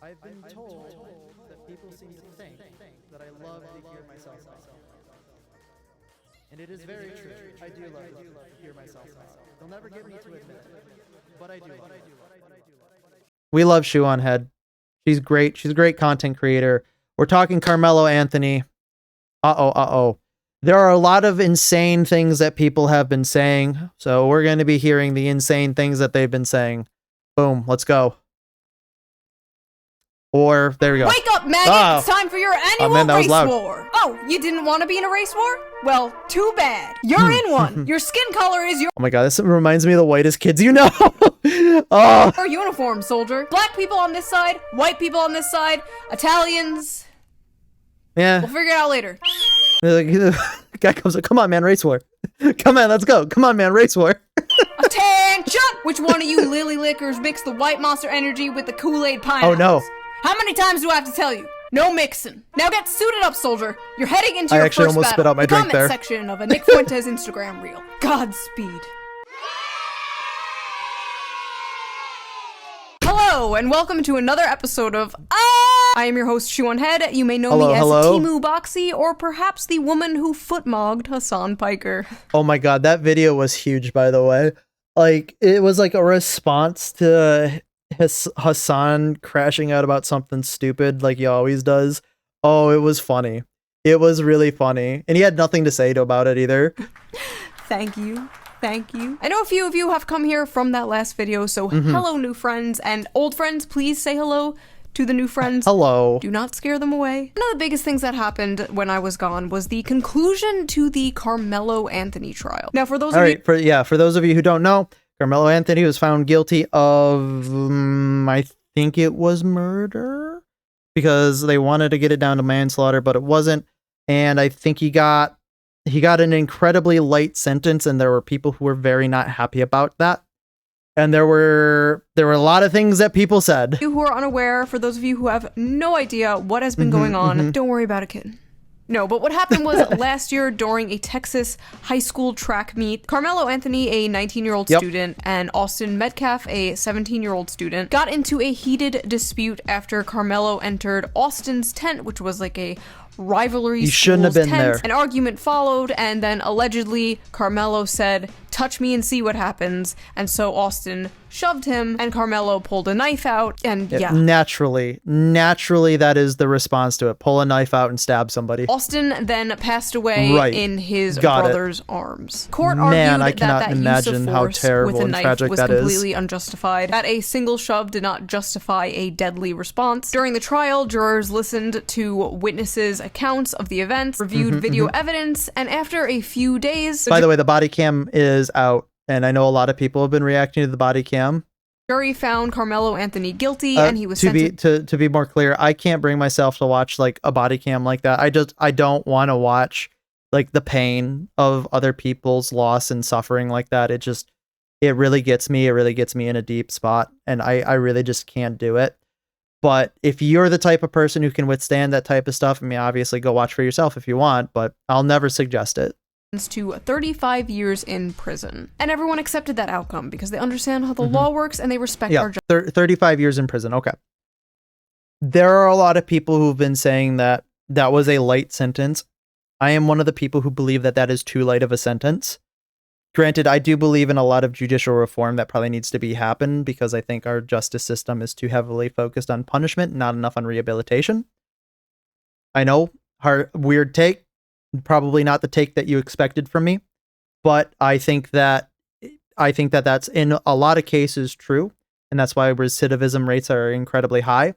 I've been told that people seem to think that I love to hear myself talk. And it is very true. I do love to hear myself talk. They'll never get me to admit it, but I do. We love Shoe on Head. She's great. She's a great content creator. We're talking Carmelo Anthony. Uh-oh. There are a lot of insane things that people have been saying, so we're going to be hearing the insane things that they've been saying. Boom, let's go. Or, there we go. Wake up, maggot! Oh. It's time for your annual race war! Oh, you didn't want to be in a race war? Well, too bad. You're in one. Your skin color is your Oh my god, this reminds me of the whitest kids you know. Oh. uniform, soldier. Black people on this side, white people on this side, Italians. Yeah. We'll figure it out later. The guy comes up, come on, man, race war. Come on, let's go. Come on, man, race war. Attention! Which one of you lily lickers mixed the white Monster Energy with the Kool-Aid pineapples? Oh no. How many times do I have to tell you? No mixing. Now get suited up, soldier. You're heading into I your actually first almost battle. spit out my the drink comment there. section of a Nick Fuentes Instagram reel. Godspeed. Hello, and welcome to another episode of I am your host, Shoe on Head. You may know me as Timu Boxy, or perhaps the woman who footmogged Hassan Piker. Oh my god, that video was huge, by the way. Like, it was like a response to Hassan crashing out about something stupid like he always does. Oh, it was funny. It was really funny. And he had nothing to say about it either. Thank you. Thank you. I know a few of you have come here from that last video, so hello, new friends, and old friends, please say hello to the new friends. Hello. Do not scare them away. One of the biggest things that happened when I was gone was the conclusion to the Carmelo Anthony trial. Now, for those of you... For those of you who don't know, Carmelo Anthony was found guilty of, I think it was murder? Because they wanted to get it down to manslaughter, but it wasn't. And I think he got an incredibly light sentence, and there were people who were very not happy about that. And there were a lot of things that people said. You who are unaware, for those of you who have no idea what has been going on, don't worry about it, kid. No, but what happened was last year during a Texas high school track meet, Carmelo Anthony, a 19-year-old student, and Austin Metcalf, a 17-year-old student, got into a heated dispute after Carmelo entered Austin's tent, which was like a rivalry. You shouldn't have been there. An argument followed, and then allegedly Carmelo said, "Touch me and see what happens." And so Austin shoved him, and Carmelo pulled a knife out, and yeah. Naturally, that is the response to it. Pull a knife out and stab somebody. Austin then passed away in his brother's arms. Court Man, argued I cannot that imagine use of how force terrible with a and knife tragic was that is. completely unjustified, that a single shove did not justify a deadly response. During the trial, jurors listened to witnesses' accounts of the events, reviewed video evidence, and after a few days... By the way, the body cam is out, and I know a lot of people have been reacting to the body cam. Jury found Carmelo Anthony guilty, and he was to be more clear, I can't bring myself to watch like a body cam like that. I don't want to watch like the pain of other people's loss and suffering like that. It really gets me. It really gets me in a deep spot, and I really just can't do it. But if you're the type of person who can withstand that type of stuff, I mean, obviously go watch for yourself if you want, but I'll never suggest it. To 35 years in prison. And everyone accepted that outcome because they understand how the law works and they respect our judges. 35 years in prison. Okay. There are a lot of people who've been saying that that was a light sentence. I am one of the people who believe that that is too light of a sentence. Granted, I do believe in a lot of judicial reform that probably needs to be happen because I think our justice system is too heavily focused on punishment, not enough on rehabilitation. I know, weird take. Probably not the take that you expected from me, but I think that that's in a lot of cases true, and that's why recidivism rates are incredibly high.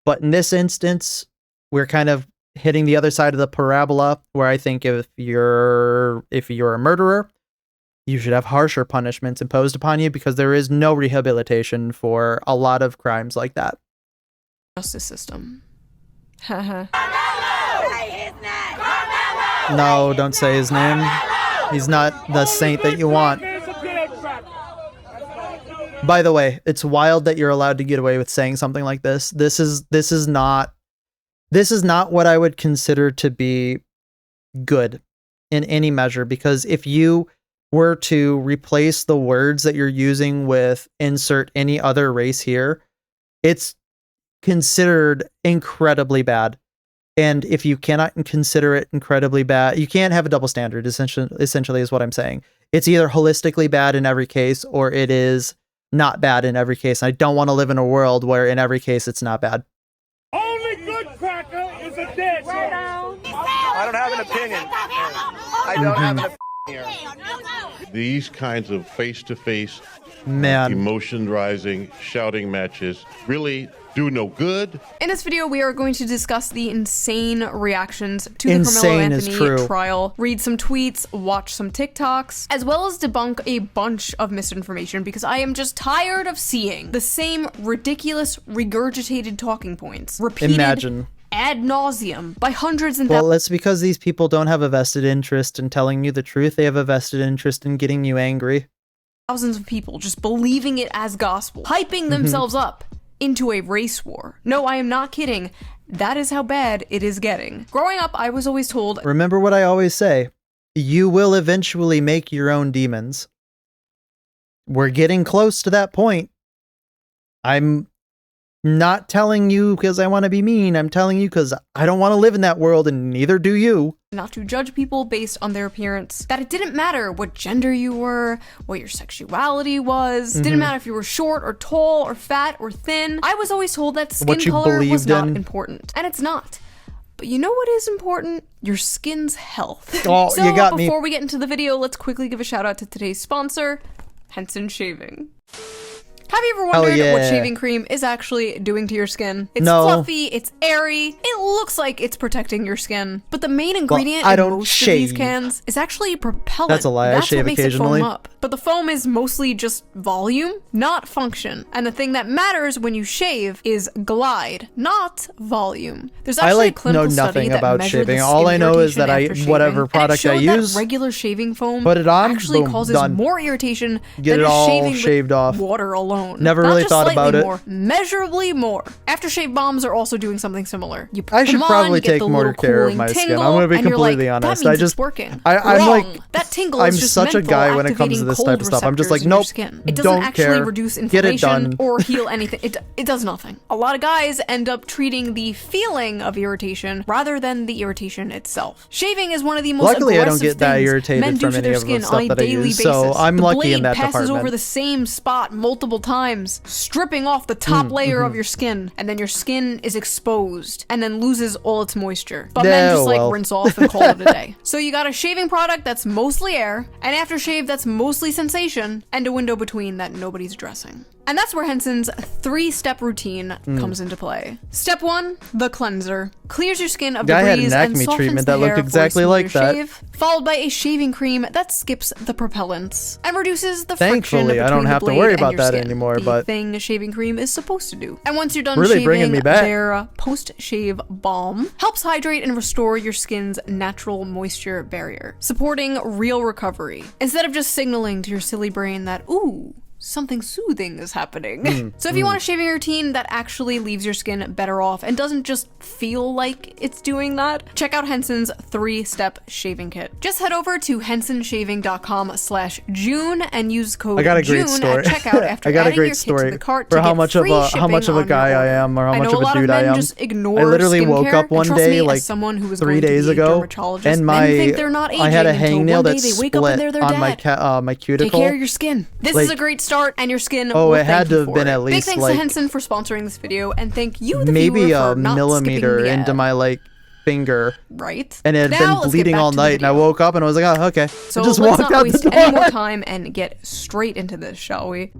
But in this instance, we're kind of hitting the other side of the parabola, where I think if you're a murderer, you should have harsher punishments imposed upon you because there is no rehabilitation for a lot of crimes like that. Justice system. No, don't say his name. He's not the saint that you want. By the way, it's wild that you're allowed to get away with saying something like this. This is not what I would consider to be good in any measure, because if you were to replace the words that you're using with insert any other race here, it's considered incredibly bad. And if you cannot consider it incredibly bad, you can't have a double standard, essentially is what I'm saying. It's either holistically bad in every case, or it is not bad in every case. I don't want to live in a world where in every case it's not bad. Only good cracker is a dead I don't have an opinion. I don't have an opinion here. These kinds of face-to-face, Man. emotion-rising, shouting matches really do no good. In this video, we are going to discuss the insane reactions to the Insane Carmelo is Anthony true. trial, read some tweets, watch some TikToks, as well as debunk a bunch of misinformation because I am just tired of seeing the same ridiculous, regurgitated talking points repeated Imagine. ad nauseum by hundreds and Well, it's because these people don't have a vested interest in telling you the truth. They have a vested interest in getting you angry. thousands of people just believing it as gospel, hyping themselves up into a race war. No, I am not kidding. That is how bad it is getting. Growing up, I was always told, Remember what I always say. You will eventually make your own demons. We're getting close to that point. I'm not telling you because I want to be mean. I'm telling you because I don't want to live in that world, and neither do you. not to judge people based on their appearance, that it didn't matter what gender you were, what your sexuality was, didn't matter if you were short or tall or fat or thin. I was always told that What skin you color was believed not in. important, and it's not. But you know what is important? Your skin's health. Oh, So you got me. before we get into the video, let's quickly give a shout out to today's sponsor, Henson Shaving. Have you ever wondered yeah. what shaving cream is actually doing to your skin? It's No. fluffy, it's airy, it looks like it's protecting your skin. But the main ingredient I in don't most of these shave. cans is actually propellant. That's a lie, I That's shave what makes occasionally. it foam up. But the foam is mostly just volume, not function. And the thing that matters when you shave is glide, not volume. There's I, actually like, a clinical know study nothing that about measured the shaving. All skin I know is irritation that after shaving, whatever and it product I showed that use, regular shaving foam put it on, actually boom, causes done. more irritation Get than it just all shaving shaved with off. water alone. Never Not really just thought slightly about it. more, measurably more. Aftershave bombs are also doing something similar. You put I should them on, probably you get take the more little care of cooling my skin. tingle, I'm gonna be and you're completely like, honest. That I means just- it's working. I'm Wrong. like- that tingle I'm is just such a menthol guy when it comes to activating this type cold of stuff. I'm just like, receptors in your nope, skin. It doesn't don't actually care. reduce Get it inflammation done. or heal anything. It does nothing. A lot of guys end up treating the feeling of irritation rather than the irritation itself. Shaving is one of the most Luckily, I don't aggressive get that things irritated men do from to any their of the skin stuff on a that I daily use, basis. so I'm the lucky blade in that passes department. over the same spot multiple times, stripping off the top layer of your skin, and then your skin is exposed and then loses all its moisture. But men Yeah, just like well. rinse off and call it a day. So you got a shaving product that's mostly air, an aftershave that's mostly sensation, and a window between that nobody's addressing. And that's where Henson's 3-step routine comes into play. Step 1, the cleanser. Clears your skin of Guy had debris an and acne softens treatment the that looked hair for a exactly like smoother that. shave, followed by a shaving cream that skips the propellants and reduces the friction Thankfully, between I don't the have to blade worry and about your that skin, anymore, the but- thing a shaving cream is supposed to do. And once you're done Really shaving, bringing me back. their post-shave balm helps hydrate and restore your skin's natural moisture barrier, supporting real recovery instead of just signaling to your silly brain that, ooh, something soothing is happening. So if you want a shaving routine that actually leaves your skin better off and doesn't just feel like it's doing that, check out Henson's 3-step shaving kit. Just head over to hensonshaving.com/June and use code I got a June great story. at checkout after I got a adding great your kit story to the cart for to how get much of free a shipping guy on your I order. am, or how I much know of a lot a dude I men am. just ignore I literally woke skincare, up one and trust day, me, like as someone who was 3 going to days be a ago, dermatologist, and men think they're not I had a aging until hangnail one that day they wake up and split they're their on my dad. my Take cuticle. care of your skin. This is Like- a great start, and your skin Oh, will it had thank you to have for been it. at Big least, thanks like, to Henson for sponsoring this video, and thank you, the maybe viewer, a for not millimeter skipping the into ad. my like finger, Right? and it had Now, been let's get bleeding back all to the night. And I video. woke up and I was like, oh, okay. So I just let's walked not out the waste door. any more time and get straight into this, shall we?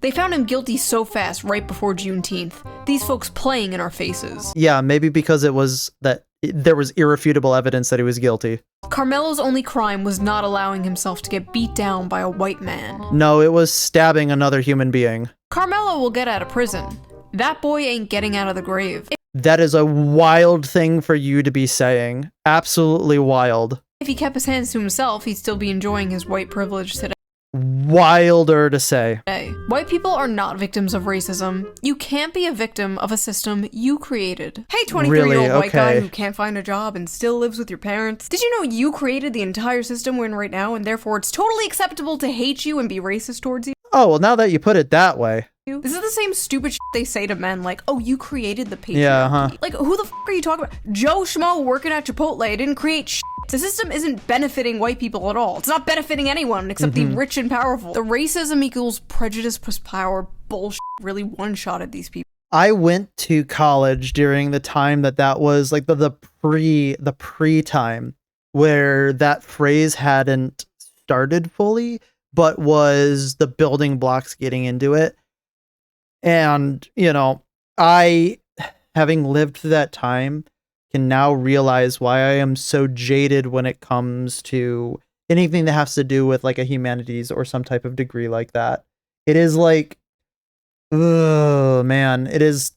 They found him guilty so fast right before Juneteenth. These folks playing in our faces. Yeah, maybe because it was that there was irrefutable evidence that he was guilty. Carmelo's only crime was not allowing himself to get beat down by a white man. No, it was stabbing another human being. Carmelo will get out of prison. That boy ain't getting out of the grave. That is a wild thing for you to be saying. Absolutely wild. If he kept his hands to himself, he'd still be enjoying his white privilege today. Wilder to say. White people are not victims of racism. You can't be a victim of a system you created. Hey, 23-year-old Really? white guy Okay. who can't find a job and still lives with your parents. Did you know you created the entire system we're in right now, and therefore it's totally acceptable to hate you and be racist towards you? Oh, well, now that you put it that way. you. This is the same stupid shit they say to men, like, oh, you created the patriarchy. Yeah, huh. Like, who the f*** are you talking about? Joe Schmo working at Chipotle didn't create shit. The system isn't benefiting white people at all. It's not benefiting anyone except the rich and powerful. The racism equals prejudice plus power bullshit really one-shotted these people. I went to college during the time that was like the pre time where that phrase hadn't started fully, but was the building blocks getting into it. And, you know, I, having lived through that time, can now realize why I am so jaded when it comes to anything that has to do with like a humanities or some type of degree like that. It is like, oh man, it is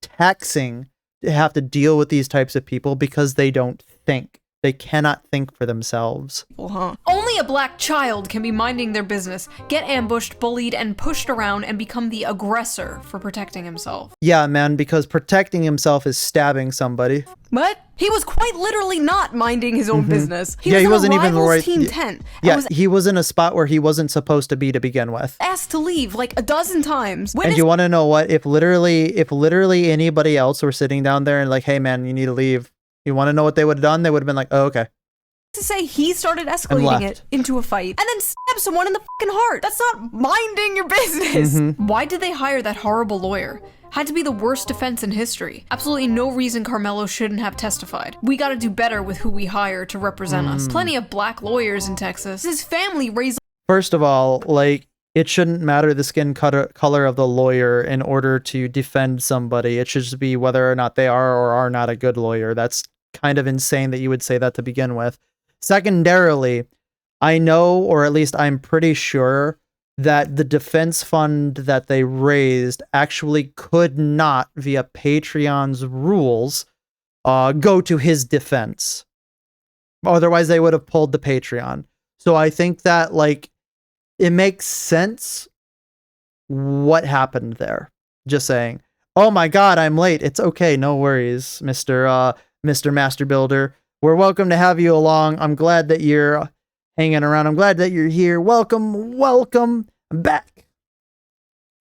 taxing to have to deal with these types of people because they don't think. They cannot think for themselves. Only a black child can be minding their business, get ambushed, bullied, and pushed around and become the aggressor for protecting himself. Yeah, man, because protecting himself is stabbing somebody. What? He was quite literally not minding his own business. He was he in wasn't a even rival's right. team tent. Yeah, Was he was in a spot where he wasn't supposed to be to begin with. asked to leave like a dozen times. And you want to know what? If literally anybody else were sitting down there and like, hey man, you need to leave. You want to know what they would have done? They would have been like, oh, okay. To say he started escalating it into a fight and then stab someone in the fucking heart. That's not minding your business. Why did they hire that horrible lawyer? Had to be the worst defense in history. Absolutely no reason Carmelo shouldn't have testified. We gotta do better with who we hire to represent us. Plenty of black lawyers in Texas. His family raised. First of all, like, it shouldn't matter the skin color of the lawyer in order to defend somebody. It should just be whether or not they are or are not a good lawyer. That's kind of insane that you would say that to begin with. Secondarily, I know, or at least I'm pretty sure, that the defense fund that they raised actually could not, via Patreon's rules, go to his defense. Otherwise, they would have pulled the Patreon. So I think that, like, it makes sense what happened there. Just saying, oh my god, I'm late. It's okay, no worries, Mr. Master Builder. We're welcome to have you along. I'm glad that you're hanging around. I'm glad that you're here. Welcome, welcome back.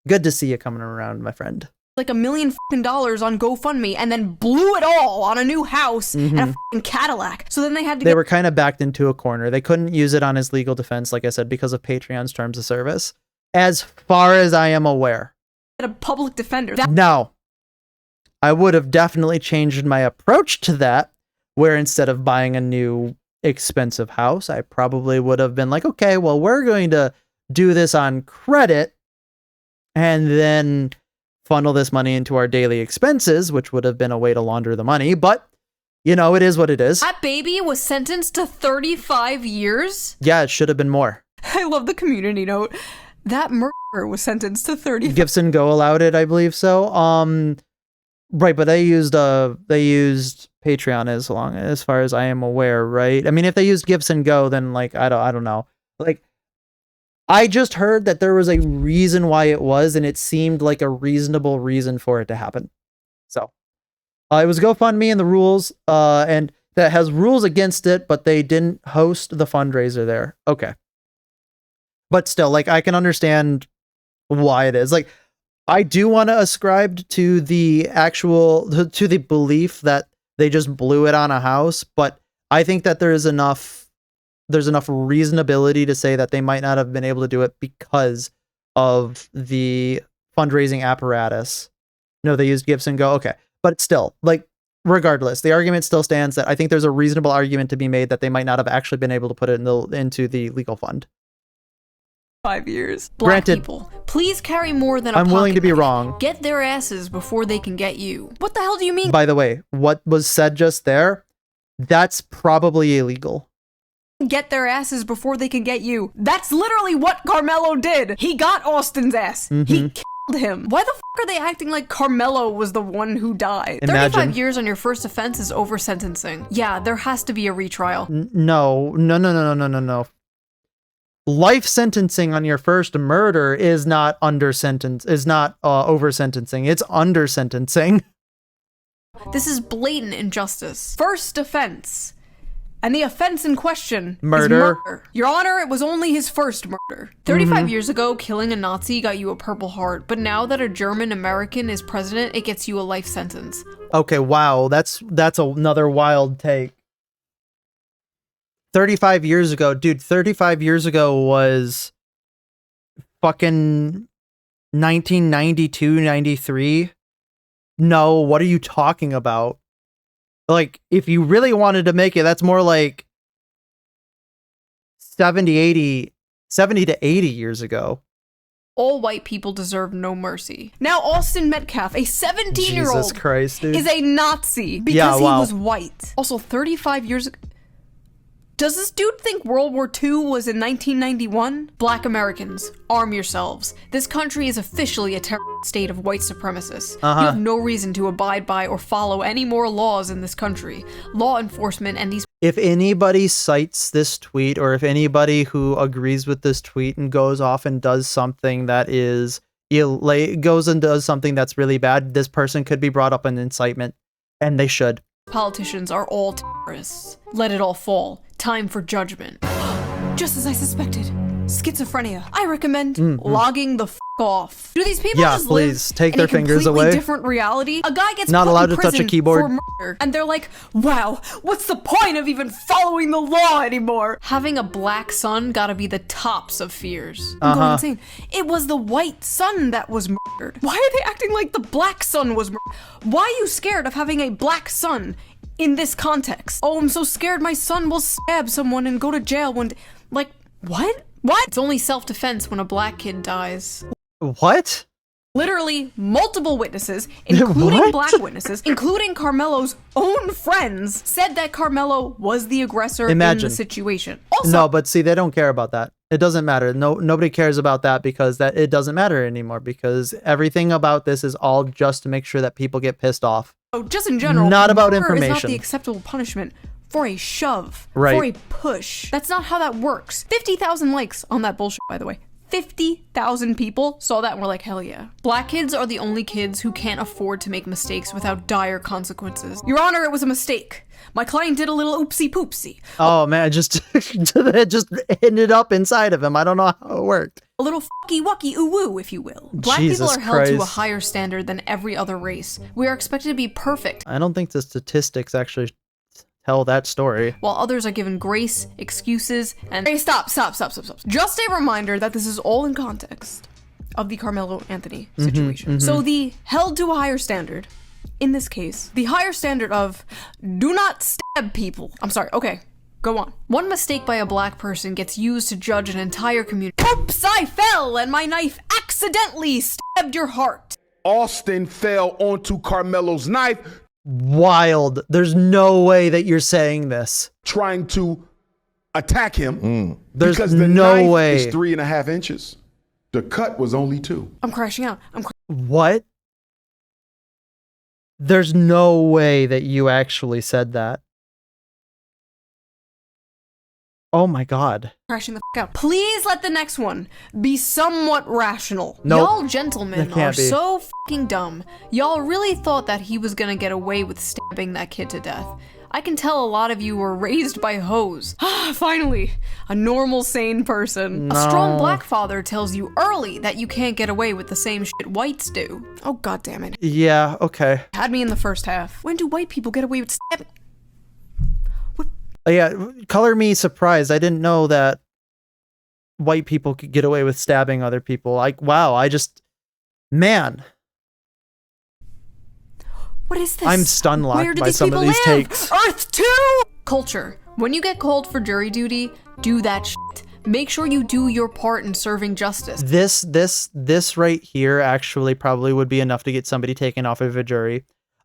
Good to see you coming around, my friend. like $1 million on GoFundMe and then blew it all on a new house and a fucking Cadillac. So then they had to They were kind of backed into a corner. They couldn't use it on his legal defense, like I said, because of Patreon's terms of service. As far as I am aware. get a public defender. Now, I would have definitely changed my approach to that, where instead of buying a new expensive house, I probably would have been like, okay, well, we're going to do this on credit and then funnel this money into our daily expenses, which would have been a way to launder the money. But, you know, it is what it is. That baby was sentenced to 35 years? Yeah, it should have been more. I love the community note. That murderer was sentenced to 35. Gibson Go allowed it, I believe so. Right, but they used Patreon as far as I am aware, right? I mean, if they used Gibson Go, then like I don't know. Like, I just heard that there was a reason why it was, and it seemed like a reasonable reason for it to happen. So, it was GoFundMe and the rules, and that has rules against it, but they didn't host the fundraiser there. Okay. But still, like, I can understand why it is. Like, I do want to ascribe to the belief that they just blew it on a house, but I think that there's enough reasonability to say that they might not have been able to do it because of the fundraising apparatus. No, they used Gibson Go. Okay. But still, like, regardless, the argument still stands that I think there's a reasonable argument to be made that they might not have actually been able to put it into the legal fund. 5 years. Black Granted, people, please carry more than a I'm willing to be pocket knife. wrong. Get their asses before they can get you. What the hell do you mean? By the way, what was said just there, that's probably illegal. Get their asses before they can get you. That's literally what Carmelo did. He got Austin's ass. He killed him. Why the f*** are they acting like Carmelo was the one who died? Imagine. 35 years on your first offense is over sentencing. Yeah, there has to be a retrial. No. Life sentencing on your first murder is not over sentencing. It's under sentencing. This is blatant injustice. First offense. And the offense in question Murder. is murder. Your Honor, it was only his first murder. 35 years ago, killing a Nazi got you a Purple Heart, but now that a German American is president, it gets you a life sentence. Okay, wow, that's another wild take. 35 years ago, dude, 35 years ago was fucking 1992, 93. No, what are you talking about? Like, if you really wanted to make it, that's more like 70 to 80 years ago. All white people deserve no mercy. Now Austin Metcalf, a 17-year-old, Jesus Christ, dude. is a Nazi because Yeah, wow. he was white. Also, 35 years ago. Does this dude think World War II was in 1991? Black Americans, arm yourselves. This country is officially a terrorist state of white supremacists. You have no reason to abide by or follow any more laws in this country. Law enforcement and these... If anybody cites this tweet, or if anybody who agrees with this tweet and goes off and does something that is goes and does something that's really bad, this person could be brought up in incitement, and they should. politicians are all terrorists. Let it all fall. Time for judgment. Just as I suspected. Schizophrenia. I recommend logging the f*** off. Do these people Yeah, just please, live take in their a fingers completely away. different reality? A guy gets Not put allowed in to touch a prison keyboard. for murder, and they're like, wow, what's the point of even following the law anymore? Having a black son gotta be the tops of fears. I'm going insane. It was the white son that was murdered. Why are they acting like the black son was murdered? Why are you scared of having a black son in this context? Oh, I'm so scared my son will stab someone and go to jail one day. Like, what? What? It's only self-defense when a black kid dies. What? Literally, multiple witnesses, including What? black witnesses, including Carmelo's own friends, said that Carmelo was the aggressor in Imagine. the situation. Also, No, but see, they don't care about that. It doesn't matter. Nobody cares about that because that it doesn't matter anymore, because everything about this is all just to make sure that people get pissed off. just in general, Not about murder is not information. the acceptable punishment for a shove, Right. for a push. That's not how that works. 50,000 likes on that bullshit, by the way. 50,000 people saw that and were like, hell yeah. Black kids are the only kids who can't afford to make mistakes without dire consequences. Your Honor, it was a mistake. My client did a little oopsie poopsie. Oh man, it just ended up inside of him. I don't know how it worked. A little fucky wucky ooh woo, if you will. Black Jesus people are held to a Christ. higher standard than every other race. We are expected to be perfect, I don't think the statistics actually tell that story. while others are given grace, excuses, and... Hey, stop. Just a reminder that this is all in context of the Carmelo Anthony situation. So the held to a higher standard, in this case, the higher standard of do not stab people. I'm sorry, okay, go on. One mistake by a black person gets used to judge an entire community. Oops, I fell and my knife accidentally stabbed your heart. Austin fell onto Carmelo's knife, Wild. There's no way that you're saying this. trying to attack him. There's because the no knife way. is 3.5 inches. The cut was only 2. I'm crashing out. What? There's no way that you actually said that. Oh my god. Crashing the f out. Please let the next one be somewhat rational. Nope. Y'all gentlemen That can't are be. so fucking dumb. Y'all really thought that he was gonna get away with stabbing that kid to death. I can tell a lot of you were raised by hoes. Finally, a normal, sane person. A strong black father tells you early that you can't get away with the same shit whites do. Oh, god damn it. Yeah, okay. Had me in the first half. When do white people get away with stabbing? Yeah, color me surprised. I didn't know that white people could get away with stabbing other people. Like, wow, man. What is this? I'm stun locked Where did by these some of people these live? takes. Earth 2! Culture. When you get called for jury duty, do that shit. Make sure you do your part in serving justice. This right here actually probably would be enough to get somebody taken off of a jury.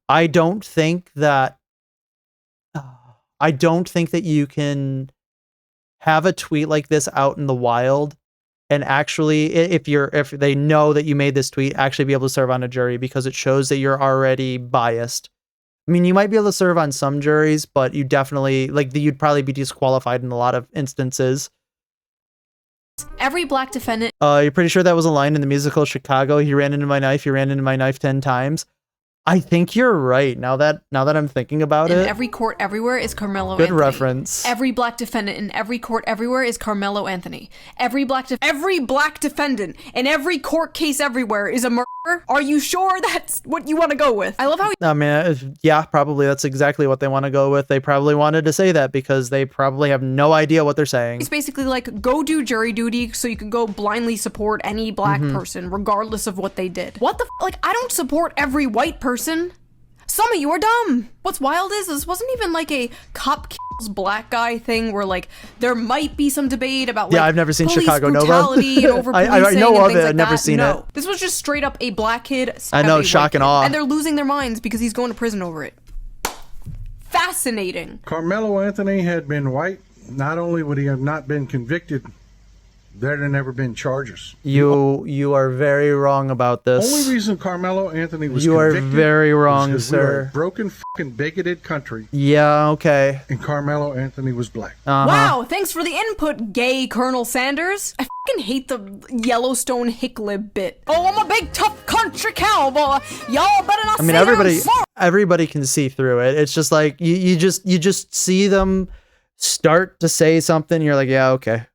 I don't think that you can have a tweet like this out in the wild and actually, if they know that you made this tweet, actually be able to serve on a jury, because it shows that you're already biased. I mean, you might be able to serve on some juries, but you definitely, you'd probably be disqualified in a lot of instances. Every black defendant You're pretty sure that was a line in the musical Chicago? He ran into my knife 10 times. I think you're right. Now that I'm thinking about In it. every court everywhere is Carmelo Good Anthony. reference. Every black defendant in every court everywhere is Carmelo Anthony. Every black defendant in every court case everywhere is a murderer. Are you sure that's what you want to go with? I love how I mean, yeah, probably that's exactly what they want to go with. They probably wanted to say that because they probably have no idea what they're saying. he's basically like, go do jury duty so you can go blindly support any black person regardless of what they did. What the like, I don't support every white person. Some of you are dumb. What's wild is this wasn't even like a cop kills black guy thing where like there might be some debate about like Yeah, I've never seen police Chicago Nova. brutality and over I policing know and of things it, like I've never that. seen No. it. This was just straight up a black kid. I know, stabbed a shock white and kid, awe. and they're losing their minds because he's going to prison over it. Fascinating. Carmelo Anthony had been white, not only would he have not been convicted, there'd have never been charges. You are very wrong about this. Only reason Carmelo Anthony was You are convicted very wrong, was 'cause we are sir. a broken fucking bigoted country, Yeah, okay. and Carmelo Anthony was black. Wow, thanks for the input, gay Colonel Sanders. I fucking hate the Yellowstone hicklib bit. Oh, I'm a big tough country cowboy. Y'all better not I mean, say everybody can see through it. It's just like you just see them start to say something. You're like, yeah, okay.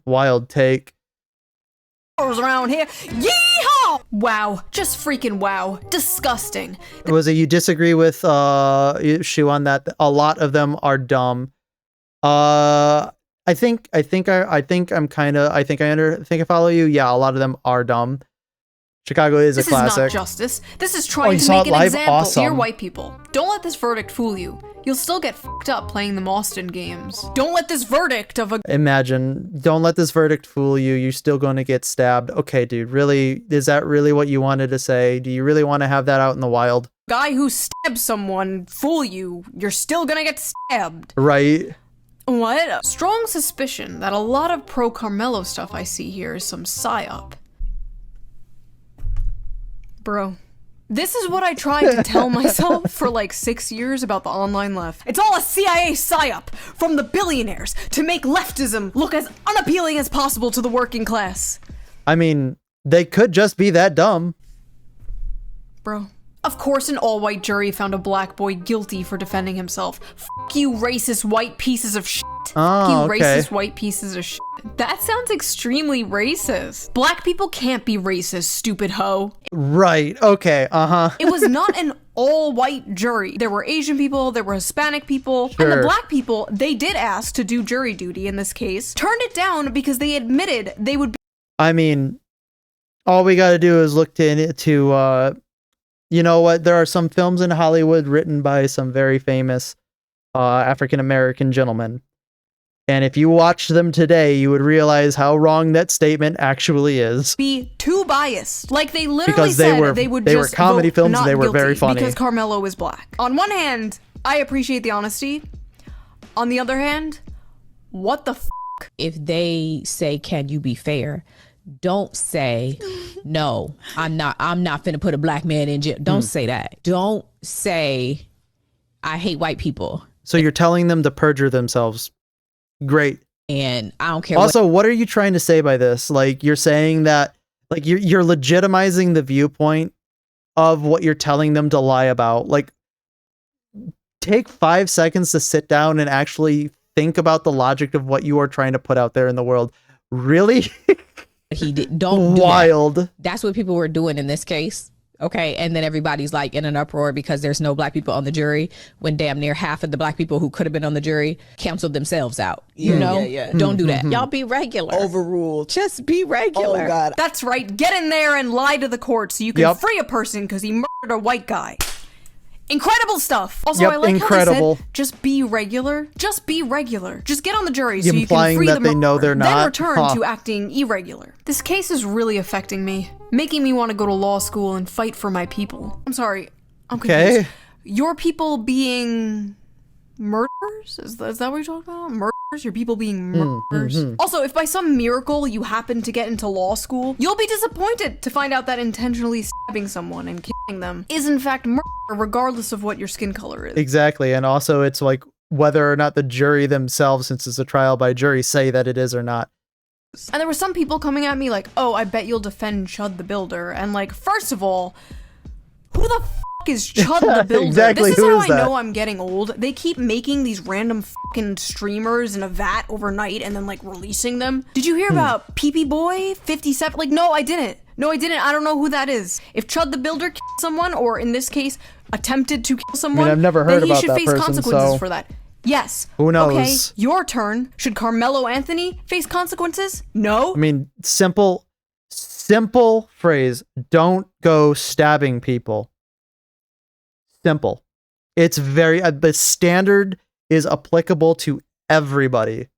Wild take. I'm around here. Yeehaw! Wow, just freaking wow. Disgusting. Was it you disagree with Shu on that? A lot of them are dumb. I think I follow you. Yeah, a lot of them are dumb. Chicago is This a classic. is not justice. This is Oh, trying you to saw make it an live? example. Dear Awesome. white people, don't let this verdict fool you. You'll still get fucked up playing the Austin games. Don't let this verdict of a Imagine, don't let this verdict fool you. You're still going to get stabbed. Okay, dude, really? Is that really what you wanted to say? Do you really want to have that out in the wild? guy who stabs someone fool you. You're still gonna get stabbed. Right? What? Strong suspicion that a lot of pro Carmelo stuff I see here is some psyop. Bro, this is what I tried to tell myself for like 6 years about the online left. It's all a CIA psyop from the billionaires to make leftism look as unappealing as possible to the working class. I mean, they could just be that dumb. Bro. Of course an all-white jury found a black boy guilty for defending himself. F*** you racist white pieces of shit. F*** you okay. racist white pieces of shit. That sounds extremely racist. Black people can't be racist, stupid hoe. Right. Okay. It was not an all-white jury. There were Asian people, there were Hispanic people, and Sure. the black people, they did ask to do jury duty in this case, turned it down because they admitted they would be I mean, all we got to do is look to you know what? There are some films in Hollywood written by some very famous African-American gentlemen. And if you watched them today, you would realize how wrong that statement actually is. too biased. Like they literally Because they said were- they would they were just comedy vote films, not they were very guilty funny. because Carmelo is black. On one hand, I appreciate the honesty. On the other hand, what the f***? If they say, can you be fair? Don't say, no, I'm not finna put a black man in jail. Don't say that. Don't say, I hate white people. So you're telling them to perjure themselves. Great. And I don't care Also, what are you trying to say by this? Like, you're saying that, like, you're legitimizing the viewpoint of what you're telling them to lie about. Like, take 5 seconds to sit down and actually think about the logic of what you are trying to put out there in the world. Really? he did. Don't do that. Wild. That's what people were doing in this case. Okay. And then everybody's like in an uproar because there's no black people on the jury when damn near half of the black people who could have been on the jury canceled themselves out. You know, don't do that. Y'all be regular. Overruled. Just be regular. Oh God. That's right. Get in there and lie to the court so you can Yep. free a person because he murdered a white guy. Incredible stuff. Also, Yep, I like incredible. how they said, just be regular. Just be regular. Just get on the jury so you Implying can free that the they know murderer, they're not? Then return Huh. to acting irregular. This case is really affecting me, making me want to go to law school and fight for my people. I'm sorry. I'm confused. Okay. Your people being murderers? Is that what you're talking about? Murderers? Your people being murderers? Also, if by some miracle you happen to get into law school, you'll be disappointed to find out that intentionally stabbing someone and killing them is in fact murder, regardless of what your skin color is. Exactly. And also, it's like whether or not the jury themselves, since it's a trial by jury, say that it is or not. And there were some people coming at me like, oh, I bet you'll defend Chud the Builder. And like, first of all, who the the fuck is Chud the Builder? Exactly, This is who how is I that? know I'm getting old. They keep making these random fucking streamers in a vat overnight and then like releasing them. Did you hear about Pee Boy 57? Like, no, I didn't. No, I didn't. I don't know who that is. If Chud the Builder killed someone, or in this case, attempted to kill someone, I've never heard then he about should that face person, consequences so- for that. Yes. Who knows? Okay, your turn. Should Carmelo Anthony face consequences? No. I mean, simple phrase. Don't go stabbing people. Simple. It's very, the standard is applicable to everybody.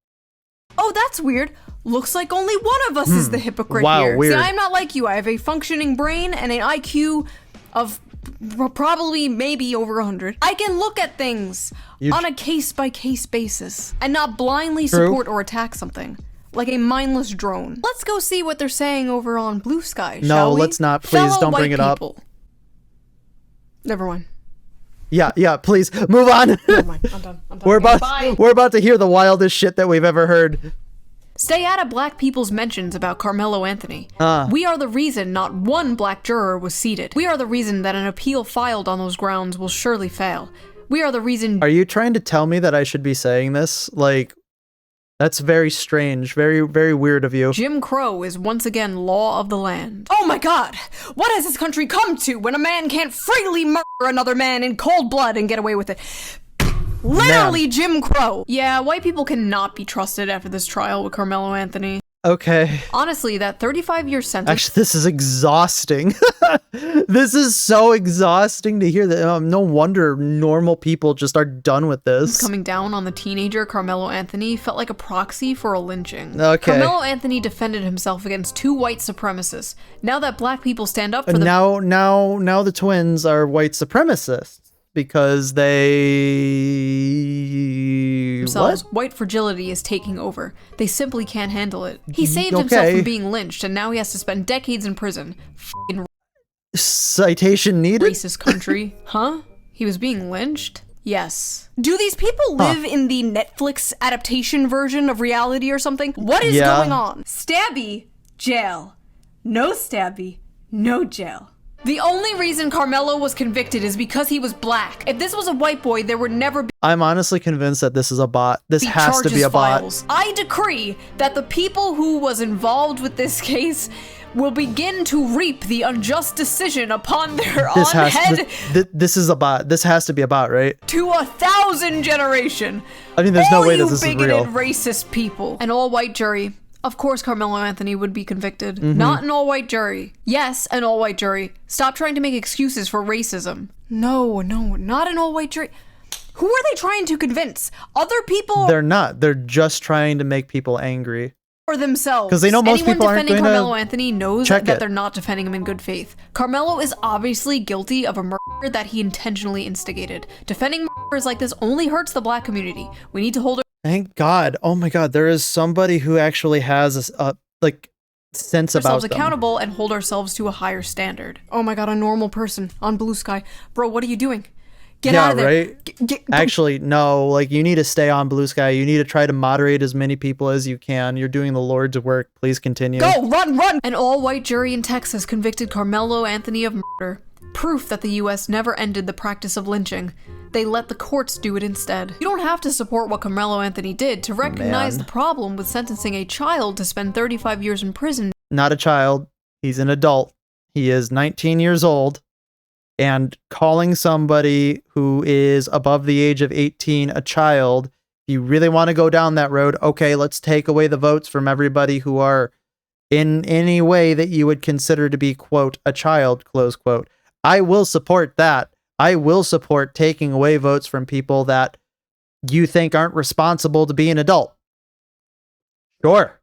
Oh, that's weird. Looks like only one of us is the hypocrite Wow, here. weird. See, I'm not like you. I have a functioning brain and an IQ of probably maybe over 100. I can look at things on a case-by-case basis and not blindly True. support or attack something. Like a mindless drone. Let's go see what they're saying over on Blue Sky, No, shall we? let's not. Please Fellow don't bring white it up. people. Never mind. Yeah, please move on. Never mind. I'm done. We're Okay, about bye. we're about to hear the wildest shit that we've ever heard. Stay out of black people's mentions about Carmelo Anthony. We are the reason not one black juror was seated. We are the reason that an appeal filed on those grounds will surely fail. We are the reason. Are you trying to tell me that I should be saying this? Like, that's very strange, very, very weird of you. Jim Crow is once again law of the land. Oh my god! What has this country come to when a man can't freely murder another man in cold blood and get away with it? Literally Jim Crow! Yeah, white people cannot be trusted after this trial with Carmelo Anthony. Okay. Honestly, that 35-year sentence Actually, this is exhausting. This is so exhausting to hear that. No wonder normal people just are done with this. coming down on the teenager Carmelo Anthony felt like a proxy for a lynching. Okay. Carmelo Anthony defended himself against two white supremacists. Now that black people stand up for the Now the twins are white supremacists because they themselves, what? white fragility is taking over. They simply can't handle it. He saved himself Okay. from being lynched, and now he has to spend decades in prison. F***ing Citation needed. racist country. Huh? He was being lynched? Yes. Do these people live in the Netflix adaptation version of reality or something? What is Yeah. going on? Stabby, jail. No stabby, no jail. The only reason Carmelo was convicted is because he was black. If this was a white boy, there would never be I'm honestly convinced that this is a bot. This has to be a bot. files. I decree that the people who was involved with this case will begin to reap the unjust decision upon their This own has head this is a bot. This has to be a bot, right? to 1,000 generation. I mean, there's no All way that you this is bigoted real. racist people. An all-white jury. Of course Carmelo Anthony would be convicted. Mm-hmm. Not an all-white jury. Yes, an all-white jury. Stop trying to make excuses for racism. No, not an all-white jury. Who are they trying to convince? Other people They're not. They're just trying to make people angry. or themselves? 'Cause they know most Anyone people aren't defending going to Carmelo Anthony knows check that it. they're not defending him in good faith. Carmelo is obviously guilty of a murder that he intentionally instigated. Defending murders like this only hurts the black community. We need to hold Thank God. Oh my God. There is somebody who actually has a like sense about ourselves them. accountable and hold ourselves to a higher standard. Oh my god, a normal person on Blue Sky. Bro, what are you doing? Get Yeah, out of there. right? Actually, no. Like, you need to stay on Blue Sky. You need to try to moderate as many people as you can. You're doing the Lord's work. Please continue. Go, run! An all-white jury in Texas convicted Carmelo Anthony of murder. Proof that the US never ended the practice of lynching. They let the courts do it instead. You don't have to support what Carmelo Anthony did to recognize Man. the problem with sentencing a child to spend 35 years in prison. Not a child. He's an adult. He is 19 years old. And calling somebody who is above the age of 18 a child, if you really want to go down that road, okay, let's take away the votes from everybody who are in any way that you would consider to be, quote, a child, close quote. I will support that. I will support taking away votes from people that you think aren't responsible to be an adult. Sure.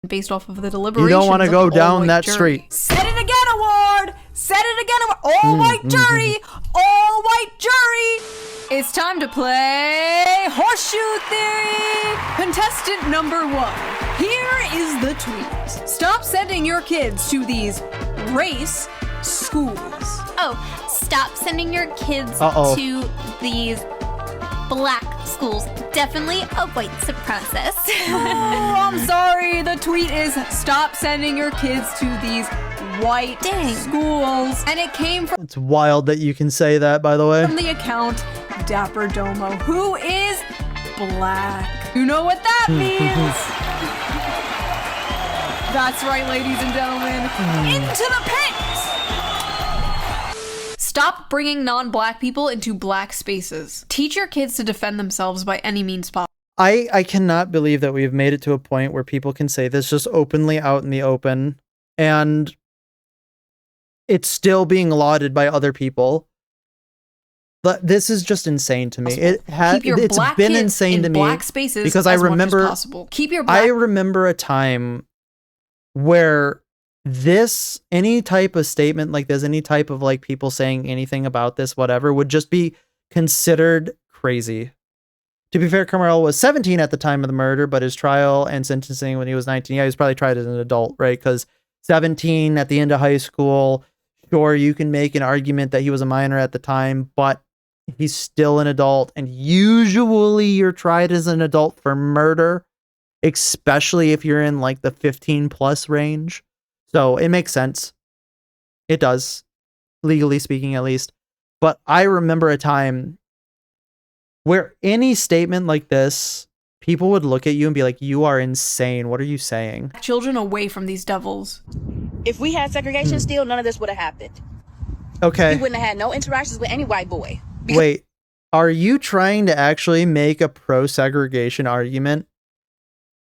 Based off of the deliberations. You don't want to of go an down all-white that jury. street. Said it again, award! Said it again, award! All-white jury! All-white jury! It's time to play Horseshoe Theory! Contestant number 1. Here is the tweet. Stop sending your kids to these race schools. Oh, stop sending your kids Uh-oh. to these black schools. Definitely a white supremacist. Oh, I'm sorry. The tweet is stop sending your kids to these white schools. And it came from It's wild that you can say that, by the way. the account Dapper Domo, who is black. You know what that means? That's right, ladies and gentlemen. Into the pit! Stop bringing non-black people into black spaces. Teach your kids to defend themselves by any means possible. I cannot believe that we've made it to a point where people can say this just openly out in the open, and it's still being lauded by other people. But this is just insane to me. Keep your It's black been kids insane in to me black spaces because as I remember much as possible. Keep your black I remember a time where any type of statement like this, any type of like people saying anything about this, whatever, would just be considered crazy. To be fair, Carmelo was 17 at the time of the murder, but his trial and sentencing when he was 19, yeah, he was probably tried as an adult, right? Because 17 at the end of high school, sure, you can make an argument that he was a minor at the time, but he's still an adult, and usually you're tried as an adult for murder, especially if you're in like the 15 plus range. So it makes sense. It does, legally speaking, at least. But I remember a time where any statement like this, people would look at you and be like, you are insane. What are you saying? children away from these devils. If we had segregation still, none of this would have happened. Okay. We wouldn't have had no interactions with any white boy. Wait, are you trying to actually make a pro-segregation argument?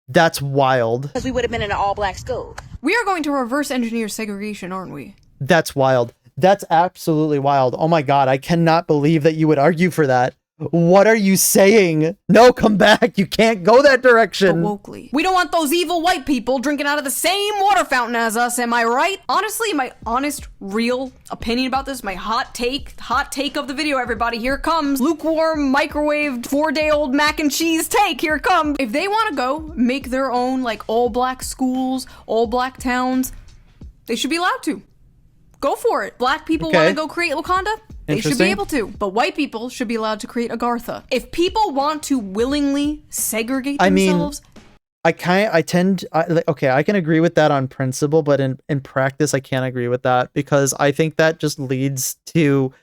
That's wild. Because we would have been in an all-black school. We are going to reverse engineer segregation, aren't we? That's wild. That's absolutely wild. Oh my God, I cannot believe that you would argue for that. What are you saying? No, come back. You can't go that direction. But wokely. We don't want those evil white people drinking out of the same water fountain as us, am I right? Honestly, my honest, real opinion about this, my hot take of the video, everybody, here it comes. Lukewarm, microwaved, 4-day-old mac and cheese take, here it comes. If they want to go make their own, like, all-black schools, all-black towns, they should be allowed to. Go for it. Black people want to go create Wakanda? They should be able to, but white people should be allowed to create Agartha. If people want to willingly segregate themselves, I can agree with that on principle, but in practice, I can't agree with that because I think that just leads to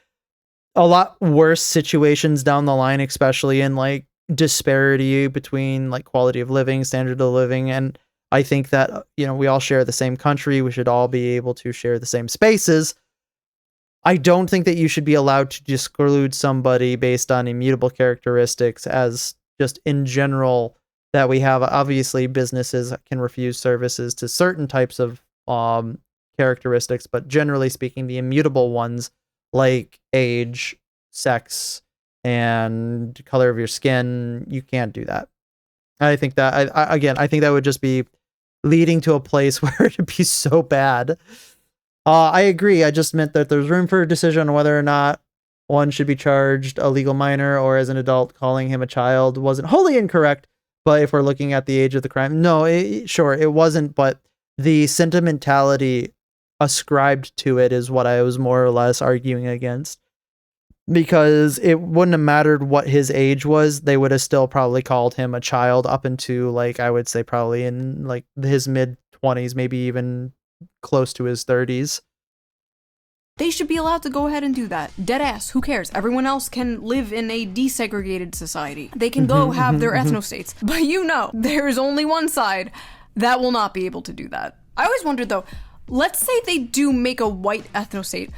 a lot worse situations down the line, especially in like disparity between like quality of living, standard of living, and I think that, you know, we all share the same country. We should all be able to share the same spaces. I don't think that you should be allowed to exclude somebody based on immutable characteristics as just in general that we have. Obviously, businesses can refuse services to certain types of characteristics, but generally speaking, the immutable ones like age, sex, and color of your skin, you can't do that. I think that, I think that would just be leading to a place where it'd be so bad. I agree. I just meant that there's room for a decision on whether or not one should be charged a legal minor or as an adult. Calling him a child wasn't wholly incorrect, but if we're looking at the age of the crime, no, sure, it wasn't, but the sentimentality ascribed to it is what I was more or less arguing against. Because it wouldn't have mattered what his age was, they would have still probably called him a child up into, like, I would say probably in like his mid-20s, maybe even close to his 30s. they should be allowed to go ahead and do that. Dead ass, who cares? Everyone else can live in a desegregated society. They can go have their ethnostates. But you know, there's only one side that will not be able to do that. I always wondered though, let's say they do make a white ethnostate.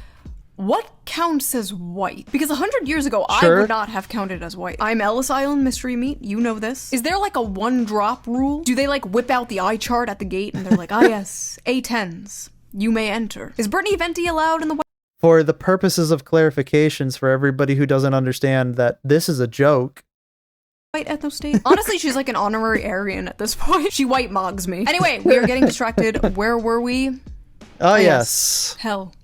What counts as white? Because 100 years ago, Sure. I would not have counted as white. I'm Ellis Island Mystery Meat, you know this. Is there like a one drop rule? Do they like whip out the eye chart at the gate and they're like, ah yes, A10s, you may enter. Is Brittany Venti allowed in the white? For the purposes of clarifications for everybody who doesn't understand that this is a joke. White ethnostate? Honestly, she's like an honorary Aryan at this point. She white mogs me. Anyway, we are getting distracted. Where were we? Oh, yes. Hell.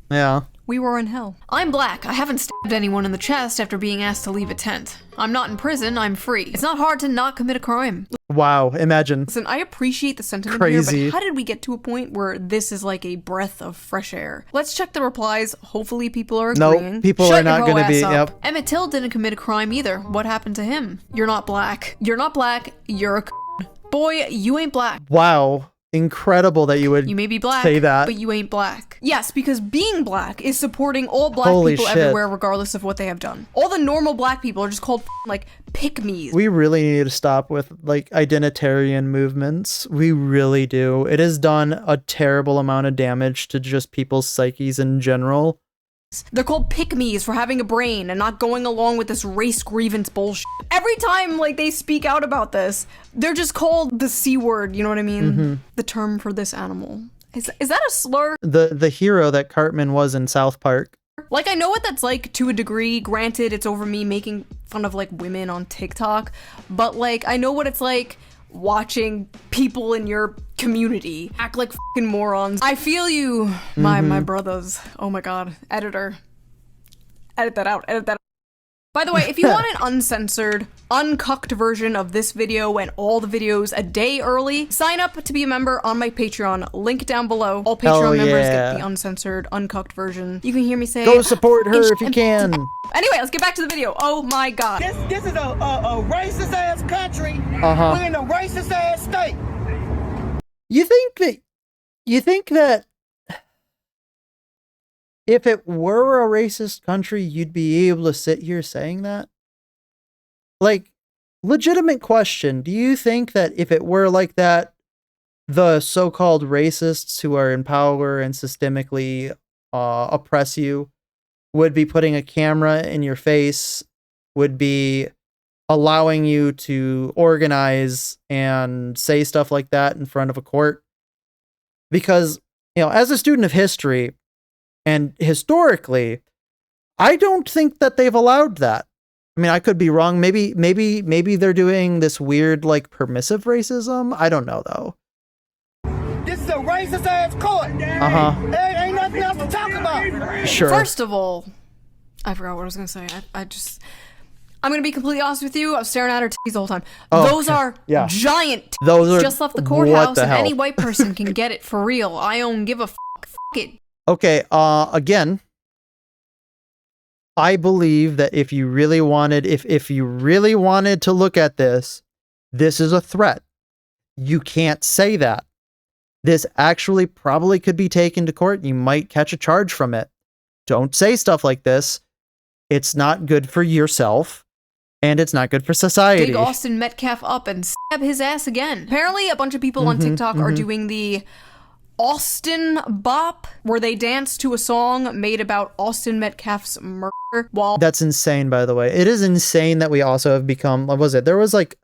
Yeah. We were in hell. I'm black. I haven't stabbed anyone in the chest after being asked to leave a tent. I'm not in prison. I'm free. It's not hard to not commit a crime. Wow, imagine. Listen, I appreciate the sentiment Crazy. here, but how did we get to a point where this is like a breath of fresh air? Let's check the replies. Hopefully people are agreeing. Nope, people Shut are not your going to hoe be, ass up. yep. Emmett Till didn't commit a crime either. What happened to him? You're not black. You're not black. You're a Boy, you ain't black. Wow. incredible that you would You may be black, say that. but you ain't black. Yes, because being black is supporting all black Holy people shit. everywhere, regardless of what they have done. All the normal black people are just called like pick-me's. We really need to stop with like identitarian movements. We really do. It has done a terrible amount of damage to just people's psyches in general. They're called pick-me's for having a brain and not going along with this race grievance bullshit. Every time like they speak out about this, they're just called the C word, you know what I mean? The term for this animal. Is that a slur? The hero that Cartman was in South Park. Like, I know what that's like to a degree. Granted, it's over me making fun of like women on TikTok, but like I know what it's like watching people in your community act like fucking morons. I feel you, my brothers. Oh my god, editor. Edit that out. By the way, if you want an uncensored, uncucked version of this video and all the videos a day early, sign up to be a member on my Patreon. Link down below. All Patreon members get the uncensored, uncucked version. You can hear me say, Go support her if you can. Anyway, let's get back to the video. Oh my god. This is a racist ass country. Uh-huh. We're in a racist ass state. You think that if it were a racist country, you'd be able to sit here saying that? Like, legitimate question. Do you think that if it were like that, the so-called racists who are in power and systemically oppress you would be putting a camera in your face, would be allowing you to organize and say stuff like that in front of a court? Because, you know, as a student of history, and historically, I don't think that they've allowed that. I mean, I could be wrong. Maybe they're doing this weird, like, permissive racism. I don't know, though. This is a racist ass court. Uh-huh. There ain't nothing else to talk about. Sure. First of all, I forgot what I was gonna say. I'm gonna be completely honest with you. I was staring at her titties the whole time. Oh, Those are giant titties. Those are just left the what courthouse, the and hell? any white person can get it for real. I don't give a fuck. Fuck it. Okay, again, I believe that if you really wanted, if you really wanted to look at this, this is a threat. You can't say that. This actually probably could be taken to court. You might catch a charge from it. Don't say stuff like this. It's not good for yourself, and it's not good for society. Dig Austin Metcalf up and stab his ass again. Apparently, a bunch of people on TikTok are doing the Austin Bop, where they dance to a song made about Austin Metcalf's murder while... That's insane, by the way. It is insane that we also have become... What was it? There was like...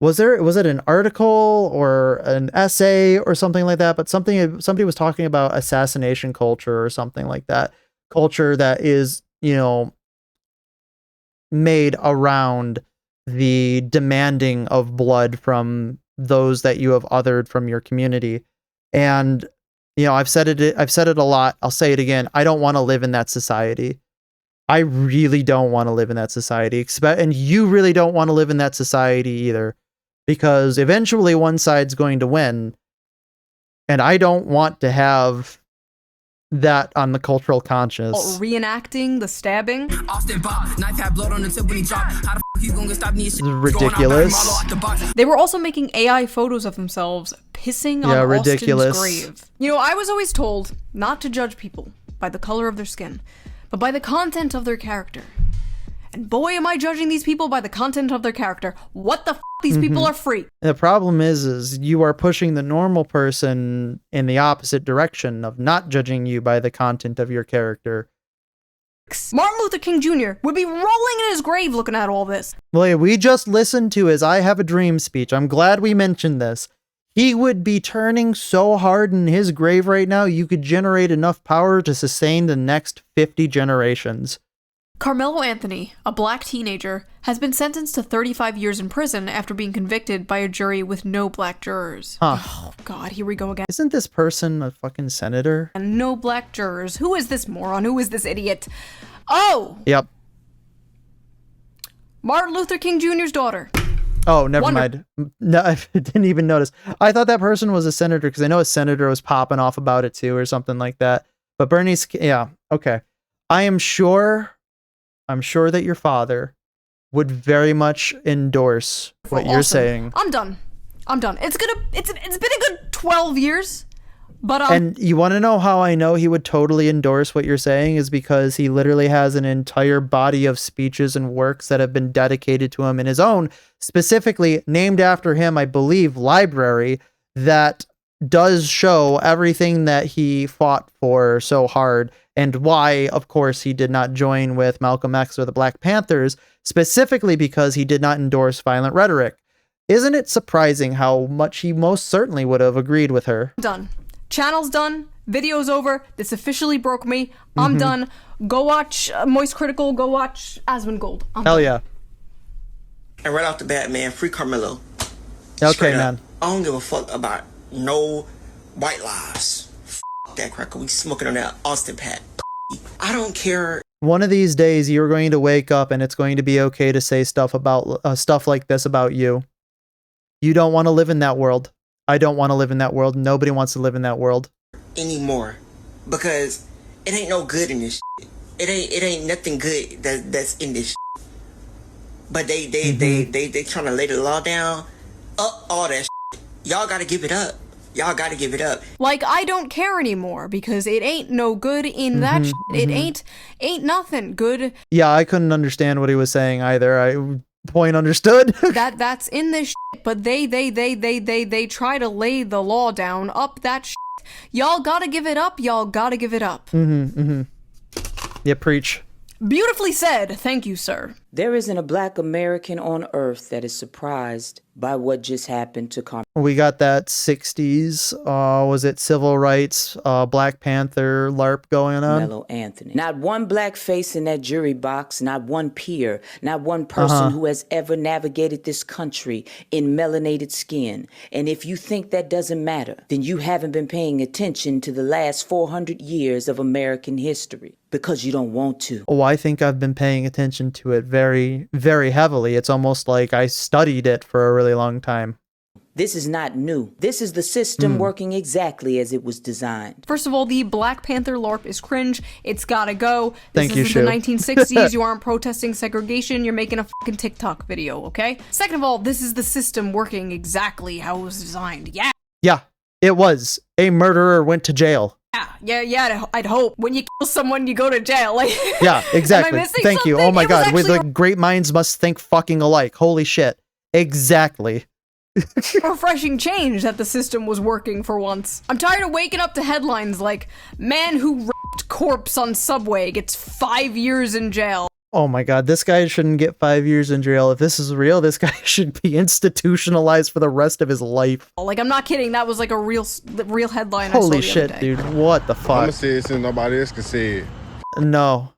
Was it an article or an essay or something like that? But somebody was talking about assassination culture or something like that. Culture that is, you know, made around the demanding of blood from those that you have othered from your community. And, you know, I've said it a lot. I'll say it again. I don't want to live in that society. I really don't want to live in that society. And you really don't want to live in that society either. Because eventually one side's going to win. And I don't want to have that on the cultural conscious. Reenacting the stabbing. Austin Bob, knife had blood on the tip when he dropped. How the fuck you gonna stop me? It's ridiculous. They were also making AI photos of themselves pissing on ridiculous. Austin's grave. You know, I was always told not to judge people by the color of their skin, but by the content of their character. And boy, am I judging these people by the content of their character. What the f***? These people are free. The problem is you are pushing the normal person in the opposite direction of not judging you by the content of your character. Martin Luther King Jr. would be rolling in his grave looking at all this. Well, we just listened to his I Have a Dream speech. I'm glad we mentioned this. He would be turning so hard in his grave right now, you could generate enough power to sustain the next 50 generations. Carmelo Anthony, a black teenager, has been sentenced to 35 years in prison after being convicted by a jury with no black jurors. Huh. Oh, God, here we go again. Isn't this person a fucking senator? And no black jurors. Who is this moron? Who is this idiot? Oh! Yep. Martin Luther King Jr.'s daughter. Oh, never mind. No, I didn't even notice. I thought that person was a senator because I know a senator was popping off about it too or something like that. But Bernie's, yeah, okay. I'm sure that your father would very much endorse what you're saying. I'm done. I'm done. It's been a good 12 years. But and you want to know how I know he would totally endorse what you're saying is because he literally has an entire body of speeches and works that have been dedicated to him in his own, specifically named after him, I believe, library that does show everything that he fought for so hard and why, of course, he did not join with Malcolm X or the Black Panthers, specifically because he did not endorse violent rhetoric. Isn't it surprising how much he most certainly would have agreed with her? Done. Channel's done. Video's over. This officially broke me. I'm done. Go watch Moist Critical. Go watch Asmongold. Hell yeah. And right off the bat, man, free Carmelo. Okay, man. I don't give a fuck about no white lives. F that cracker. We smoking on that Austin Pat. I don't care. One of these days, you're going to wake up and it's going to be okay to say stuff about stuff like this about you. You don't want to live in that world. I don't want to live in that world. Nobody wants to live in that world anymore, because it ain't no good in this shit. It ain't nothing good that's in this shit. But they trying to lay the law down, all that shit. Y'all gotta give it up. Y'all gotta give it up. Like, I don't care anymore because it ain't no good in that shit. It ain't nothing good. Yeah, I couldn't understand what he was saying either. Point understood. that's in this shit, but they try to lay the law down up that shit. Y'all gotta give it up. Y'all gotta give it up. Yeah, preach. Beautifully said. Thank you, sir. There isn't a black American on earth that is surprised by what just happened to Carmelo. We got that 60s, was it civil rights, Black Panther LARP going on? Carmelo Anthony. Not one black face in that jury box, not one peer, not one person who has ever navigated this country in melanated skin. And if you think that doesn't matter, then you haven't been paying attention to the last 400 years of American history because you don't want to. Oh, I think I've been paying attention to it very, very heavily. It's almost like I studied it for a really long time. This is not new. This is the system working exactly as it was designed. First of all, the Black Panther LARP is cringe. It's gotta go. Thank you, This is the 1960s. You aren't protesting segregation. You're making a fucking TikTok video, okay? Second of all, this is the system working exactly how it was designed. Yeah. Yeah, it was. A murderer went to jail. Yeah, I'd hope. When you kill someone, you go to jail. Like, yeah, exactly. Thank you. Oh my god, with the great minds must think fucking alike. Holy shit. Exactly. A refreshing change that the system was working for once. I'm tired of waking up to headlines like, man who raped corpse on subway gets 5 years in jail. Oh my god, this guy shouldn't get 5 years in jail. If this is real, this guy should be institutionalized for the rest of his life. Like, I'm not kidding. That was like a real headline. Holy I saw the shit, other day. dude. What the fuck? I'm gonna say it since nobody else can say it. No,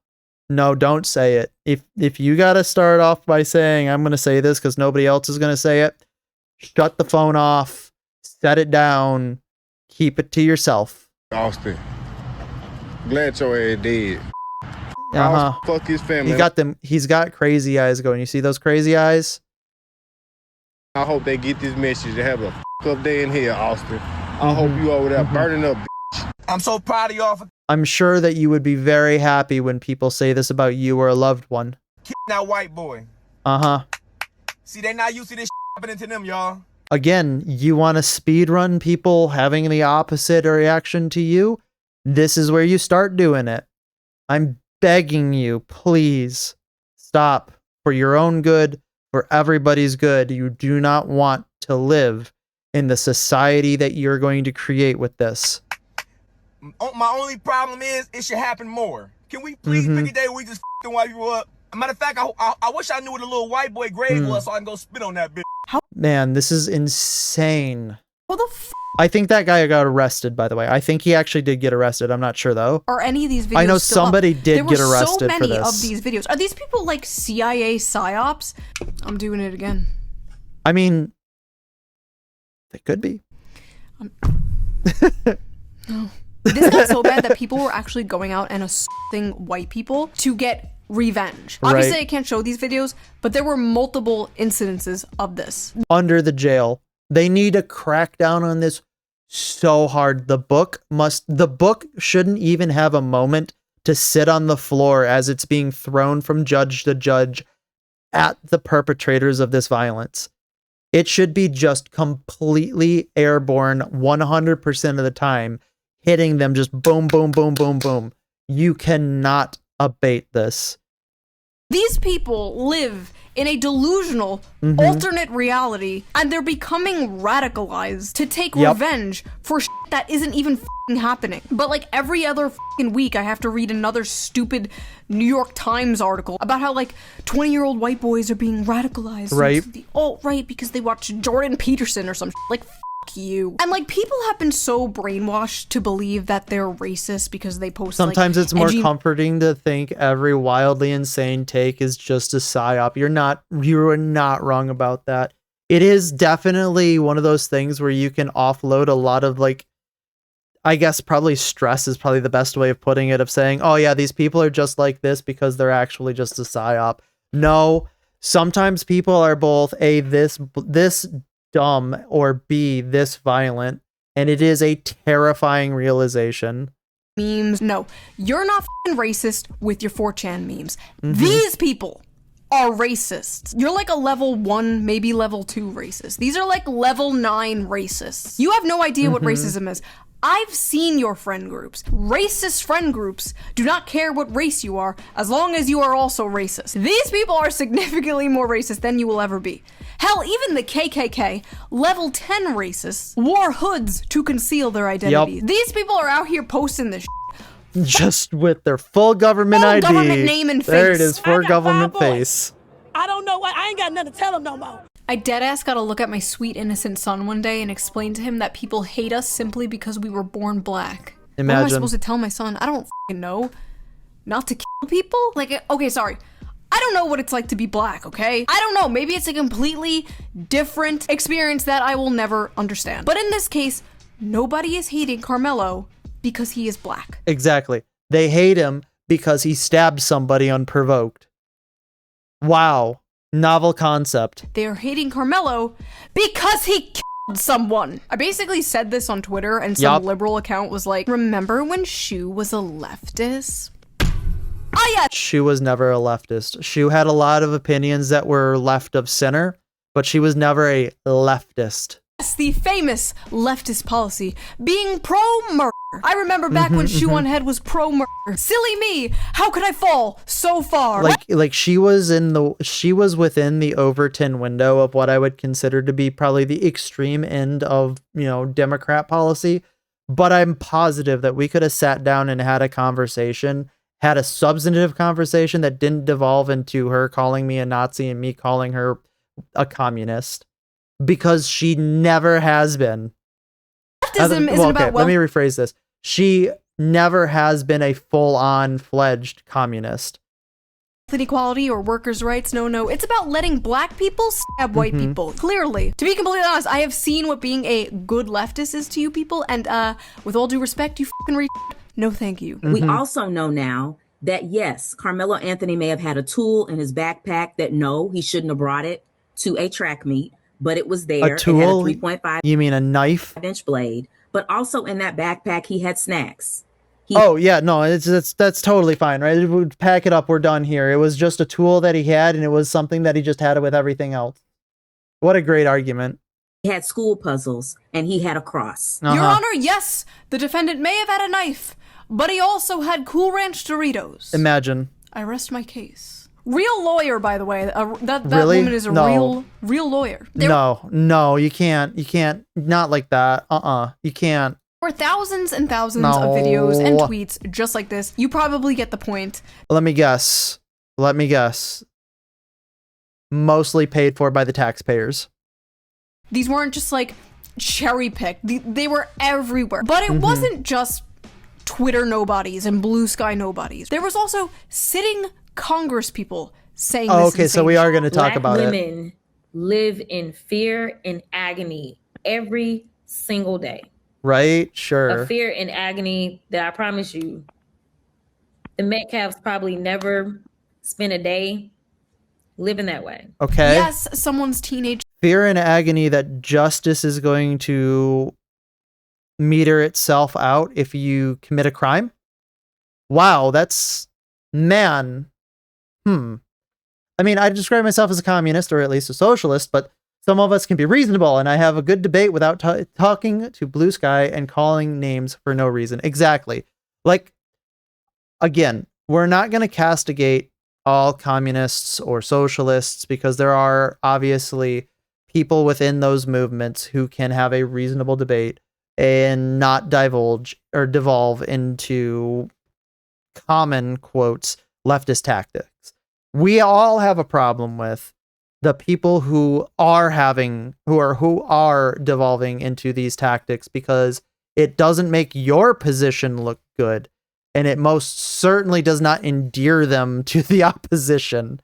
don't say it. If you gotta start off by saying, I'm gonna say this because nobody else is gonna say it, shut the phone off, set it down, keep it to yourself. Austin, glad your ass dead. Fuck his family. He's got crazy eyes going. You see those crazy eyes? I hope they get this message to have a up day in here, Austin. I hope you over there burning up, bitch. I'm so proud of y'all for I'm sure that you would be very happy when people say this about you or a loved one. that white boy. See, they not used to this happening to them, y'all. Again, you want to speed run people having the opposite reaction to you? This is where you start doing it. I'm begging you, please stop. For your own good, for everybody's good. You do not want to live in the society that you're going to create with this. My only problem is it should happen more. Can we please pick a day where we just f***ing white people up? Matter of fact, I wish I knew where the little white boy grave was so I can go spit on that bitch. Man, this is insane. What the f***? I think that guy got arrested, by the way. I think he actually did get arrested. I'm not sure, though. Are any of these videos I know still somebody up? did get arrested for this. There were so many of these videos. Are these people like CIA psyops? I'm doing it again. I mean, they could be. No. This got so bad that people were actually going out and assaulting white people to get revenge. Obviously, I can't show these videos, but there were multiple incidences of this. Under the jail. They need to crack down on this so hard. The book shouldn't even have a moment to sit on the floor as it's being thrown from judge to judge at the perpetrators of this violence. It should be just completely airborne 100% of the time, hitting them just boom, boom, boom, boom, boom. You cannot abate this. These people live in a delusional alternate reality, and they're becoming radicalized to take revenge for shit that isn't even happening. But like every other week, I have to read another stupid New York Times article about how like 20-year-old white boys are being radicalized into the alt-right because they watch Jordan Peterson or some shit. Like, you. And like people have been so brainwashed to believe that they're racist because they post sometimes like, it's more comforting to think every wildly insane take is just a psyop. You are not wrong about that. It is definitely one of those things where you can offload a lot of like, I guess probably stress is probably the best way of putting it, of saying, oh yeah, these people are just like this because they're actually just a psyop. No, sometimes people are both this dumb or B, this violent, and it is a terrifying realization. Memes. No, you're not racist with your 4chan memes. These people are racists. You're like a level 1, maybe level 2 racist. These are like level 9 racists. You have no idea what racism is. I've seen your friend groups. Racist friend groups do not care what race you are as long as you are also racist. These people are significantly more racist than you will ever be. Hell, even the KKK, level 10 racists, wore hoods to conceal their identity. Yep. These people are out here posting this shit. Just with their full government ID. Government name and face. There it is, for government face. I don't know what. I ain't got nothing to tell them no more. I deadass got to look at my sweet innocent son one day and explain to him that people hate us simply because we were born black. What am I supposed to tell my son? I don't know. Not to kill people? Like, okay, sorry. I don't know what it's like to be black, okay? I don't know. Maybe it's a completely different experience that I will never understand. But in this case, nobody is hating Carmelo because he is black. Exactly. They hate him because he stabbed somebody unprovoked. Wow. Novel concept. They are hating Carmelo because he killed someone. I basically said this on Twitter and some liberal account was like, remember when Shu was a leftist? Oh yeah. Shu was never a leftist. Shu had a lot of opinions that were left of center, but she was never a leftist. Yes, the famous leftist policy being pro-murder. I remember back when Shu on Head was pro-murder. Silly me! How could I fall so far? Like she was within the Overton window of what I would consider to be probably the extreme end of, Democrat policy. But I'm positive that we could have sat down and had a conversation, had a substantive conversation that didn't devolve into her calling me a Nazi and me calling her a communist. Because she never has been. Leftism isn't about let me rephrase this. She never has been a full-on fledged communist. Equality or workers' rights, no. It's about letting black people stab white people. Clearly. To be completely honest, I have seen what being a good leftist is to you people, and with all due respect, you fucking no thank you. We also know now that yes, Carmelo Anthony may have had a tool in his backpack that no, he shouldn't have brought it to a track meet. But it was there. A tool? It had a 3.5. You mean a knife? Inch blade. But also in that backpack, he had snacks. That's totally fine, right? Pack it up. We're done here. It was just a tool that he had, and it was something that he just had with everything else. What a great argument. He had school puzzles, and he had a cross. Your Honor, yes, the defendant may have had a knife, but he also had Cool Ranch Doritos. Imagine. I rest my case. Real lawyer, by the way. That really? Woman is a real lawyer. No, you can't. Not like that. You can't. There were thousands and thousands of videos and tweets just like this. You probably get the point. Let me guess. Mostly paid for by the taxpayers. These weren't just like cherry picked. They were everywhere. But it wasn't just Twitter nobodies and Blue Sky nobodies. There was also sitting Congress people saying this. Okay, so we are going to talk about it. Black women live in fear and agony every single day. Right? Sure. A fear and agony that I promise you, the Metcalfs probably never spent a day living that way. Okay. Yes, someone's teenage fear and agony that justice is going to meter itself out if you commit a crime. Wow, that's man. I mean, I describe myself as a communist or at least a socialist, but Some of us can be reasonable, and I have a good debate without talking to Blue Sky and calling names for no reason. Exactly. Like, again, we're not going to castigate all communists or socialists because there are obviously people within those movements who can have a reasonable debate and not divulge or devolve into common quotes leftist tactics. We all have a problem with the people who are devolving into these tactics because it doesn't make your position look good, and it most certainly does not endear them to the opposition.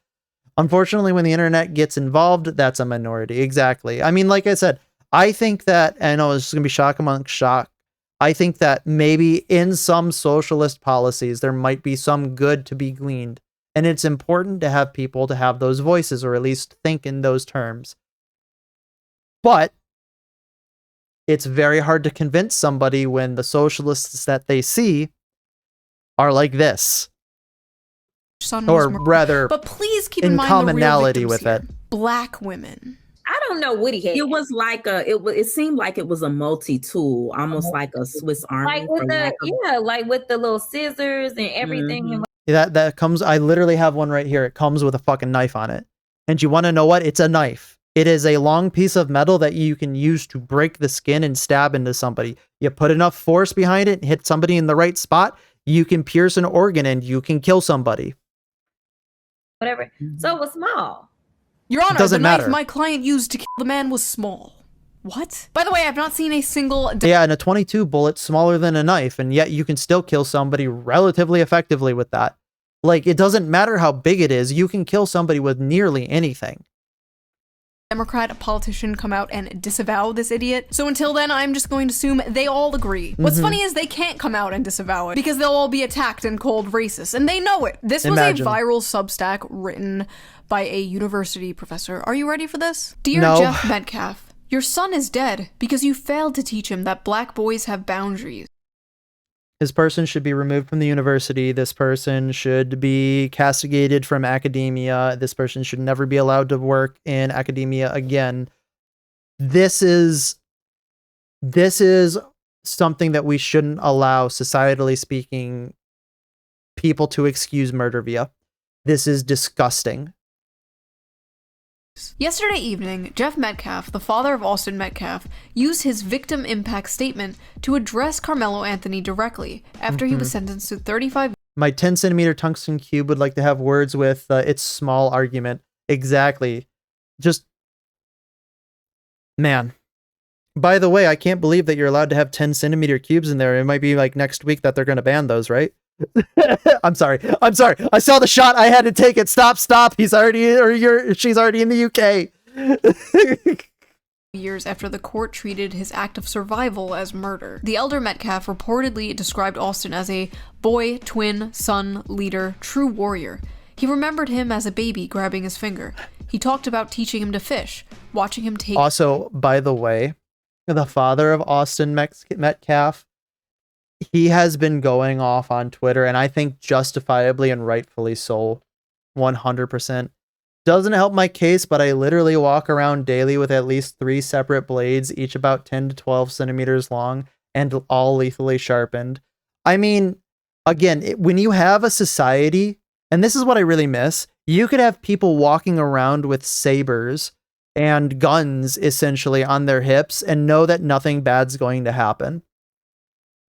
Unfortunately, when the internet gets involved, that's a minority. Exactly. I mean, like I said, I think that, I know it's going to be shock amongst shock, I think that maybe in some socialist policies, there might be some good to be gleaned. And it's important to have people to have those voices, or at least think in those terms. But it's very hard to convince somebody when the socialists that they see are like this. Or rather, but please keep in in mind commonality the real with victims it. here. Black women. I don't know what he had. It was like it seemed like it was a multi-tool, almost like a Swiss Army. Like with like with the little scissors and everything. Mhm. That comes, I literally have one right here. It comes with a fucking knife on it. And you want to know what? It's a knife. It is a long piece of metal that you can use to break the skin and stab into somebody. You put enough force behind it and hit somebody in the right spot, you can pierce an organ and you can kill somebody. Whatever. So it was small. Your Honor, doesn't the knife matter. my client used to kill the man was small. What? By the way, I've not seen a single... Yeah, and a 22 bullet's smaller than a knife, and yet you can still kill somebody relatively effectively with that. Like, it doesn't matter how big it is, you can kill somebody with nearly anything. Democrat politician come out and disavow this idiot. So until then, I'm just going to assume they all agree. What's funny is they can't come out and disavow it because they'll all be attacked and called racist, and they know it. This was Imagine. a viral Substack written by a university professor. Are you ready for this? Dear No. Jeff Metcalf, your son is dead because you failed to teach him that black boys have boundaries. This person should be removed from the university. This person should be castigated from academia. This person should never be allowed to work in academia again. This is something that we shouldn't allow, societally speaking, people to excuse murder via. This is disgusting. Yesterday evening, Jeff Metcalf, the father of Austin Metcalf, used his victim impact statement to address Carmelo Anthony directly after he was sentenced to 35 My 10 centimeter tungsten cube would like to have words with its small argument. Exactly. Just, man. By the way, I can't believe that you're allowed to have 10 centimeter cubes in there. It might be like next week that they're going to ban those, right? I'm sorry. I saw the shot. I had to take it. Stop. She's already in the UK. years after the court treated his act of survival as murder. The elder Metcalf reportedly described Austin as a boy, twin, son, leader, true warrior. He remembered him as a baby grabbing his finger. He talked about teaching him to fish, watching him take... Also, by the way, the father of Austin Metcalf, he has been going off on Twitter, and I think justifiably and rightfully so, 100%. Doesn't help my case, but I literally walk around daily with at least 3 separate blades, each about 10 to 12 centimeters long, and all lethally sharpened. I mean, again, when you have a society, and this is what I really miss, you could have people walking around with sabers and guns, essentially, on their hips, and know that nothing bad's going to happen.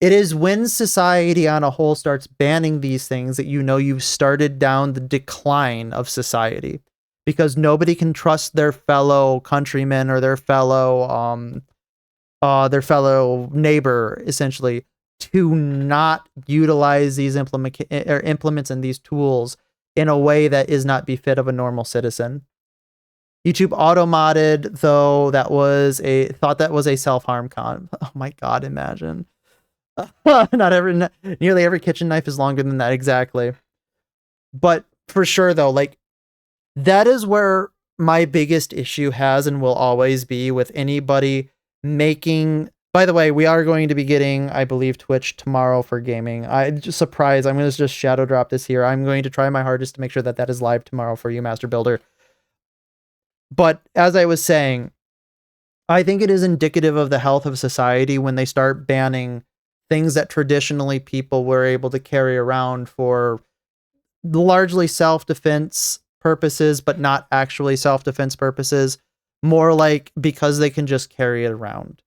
It is when society on a whole starts banning these things that you know you've started down the decline of society, because nobody can trust their fellow countrymen or their fellow neighbor, essentially, to not utilize these implements and these tools in a way that is not befit of a normal citizen. YouTube auto-modded, though, thought that was a self-harm con. Oh my god, imagine. Nearly every kitchen knife is longer than that, exactly. But for sure, though, like, that is where my biggest issue has and will always be with anybody making... By the way, we are going to be getting, I believe, Twitch tomorrow for gaming. I'm going to just shadow drop this here. I'm going to try my hardest to make sure that that is live tomorrow for you, Master Builder. But as I was saying, I think it is indicative of the health of society when they start banning things that traditionally people were able to carry around for largely self-defense purposes, but not actually self-defense purposes. More like because they can just carry it around.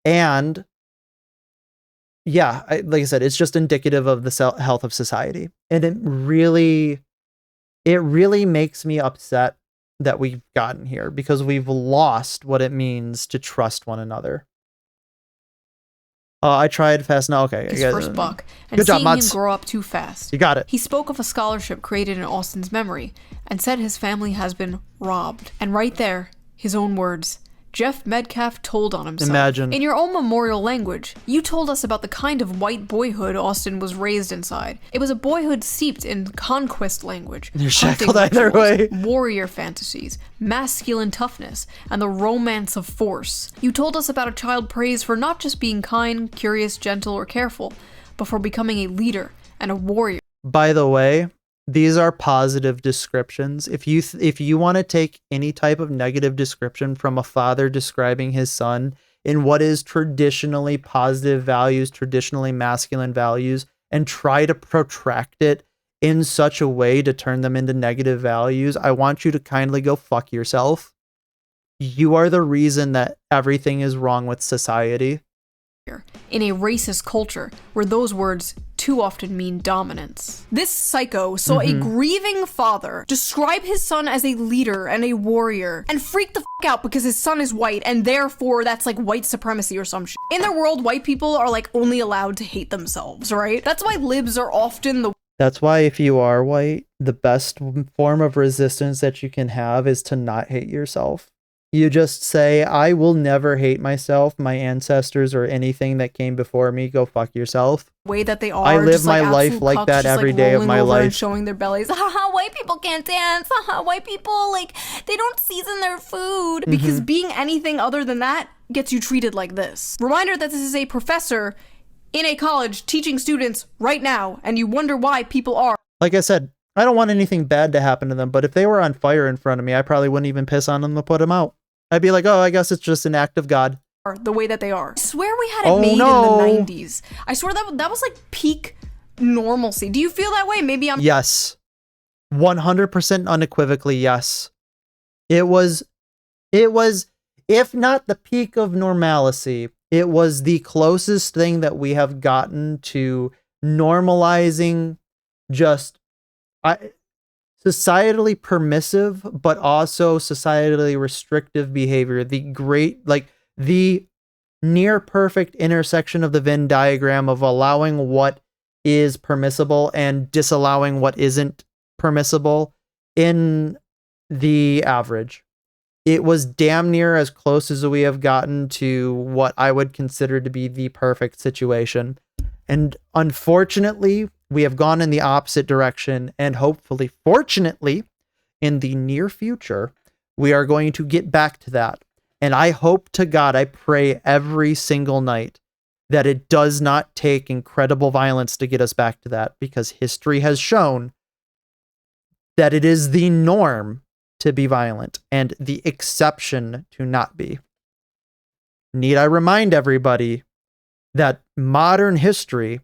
And yeah, like I said, it's just indicative of the health of society. And it really makes me upset that we've gotten here because we've lost what it means to trust one another. I tried fast now. Okay. His first buck. And Good job, seeing Mats. him grow up too fast. You got it. He spoke of a scholarship created in Austin's memory and said his family has been robbed. And right there, his own words. Jeff Metcalf told on himself. Imagine. In your own memorial language, you told us about the kind of white boyhood Austin was raised inside. It was a boyhood steeped in conquest language, You're hunting shackled either rituals, way. warrior fantasies, masculine toughness, and the romance of force. You told us about a child praised for not just being kind, curious, gentle, or careful, but for becoming a leader and a warrior. By the way, these are positive descriptions. If you want to take any type of negative description from a father describing his son in what is traditionally positive values, traditionally masculine values, and try to protract it in such a way to turn them into negative values, I want you to kindly go fuck yourself. You are the reason that everything is wrong with society. In a racist culture where those words too often mean dominance. This psycho saw a grieving father describe his son as a leader and a warrior and freak the fuck out because his son is white and therefore that's like white supremacy or some shit. In their world, white people are like only allowed to hate themselves, right? That's why libs are often the That's why if you are white, the best form of resistance that you can have is to not hate yourself. You just say, I will never hate myself, my ancestors, or anything that came before me. Go fuck yourself. way that they are. I live just, my like, life absolute like cucks, that just, every like, day of rolling my over and life. showing their bellies. Haha, white people can't dance. Haha, white people, like, they don't season their food. Because being anything other than that gets you treated like this. Reminder that this is a professor in a college teaching students right now, and you wonder why people are. Like I said, I don't want anything bad to happen to them, but if they were on fire in front of me, I probably wouldn't even piss on them to put them out. I'd be like, oh, I guess it's just an act of God. The way that they are. I swear we had it made in the 90s. I swear that was like peak normalcy. Do you feel that way? Maybe I'm... Yes. 100% unequivocally, yes. It was, if not the peak of normalcy, it was the closest thing that we have gotten to normalizing just societally permissive, but also societally restrictive behavior. The near perfect intersection of the Venn diagram of allowing what is permissible and disallowing what isn't permissible in the average. It was damn near as close as we have gotten to what I would consider to be the perfect situation. And unfortunately, we have gone in the opposite direction, and hopefully, fortunately, in the near future, we are going to get back to that. And I hope to God, I pray every single night that it does not take incredible violence to get us back to that, because history has shown that it is the norm to be violent and the exception to not be. Need I remind everybody that modern history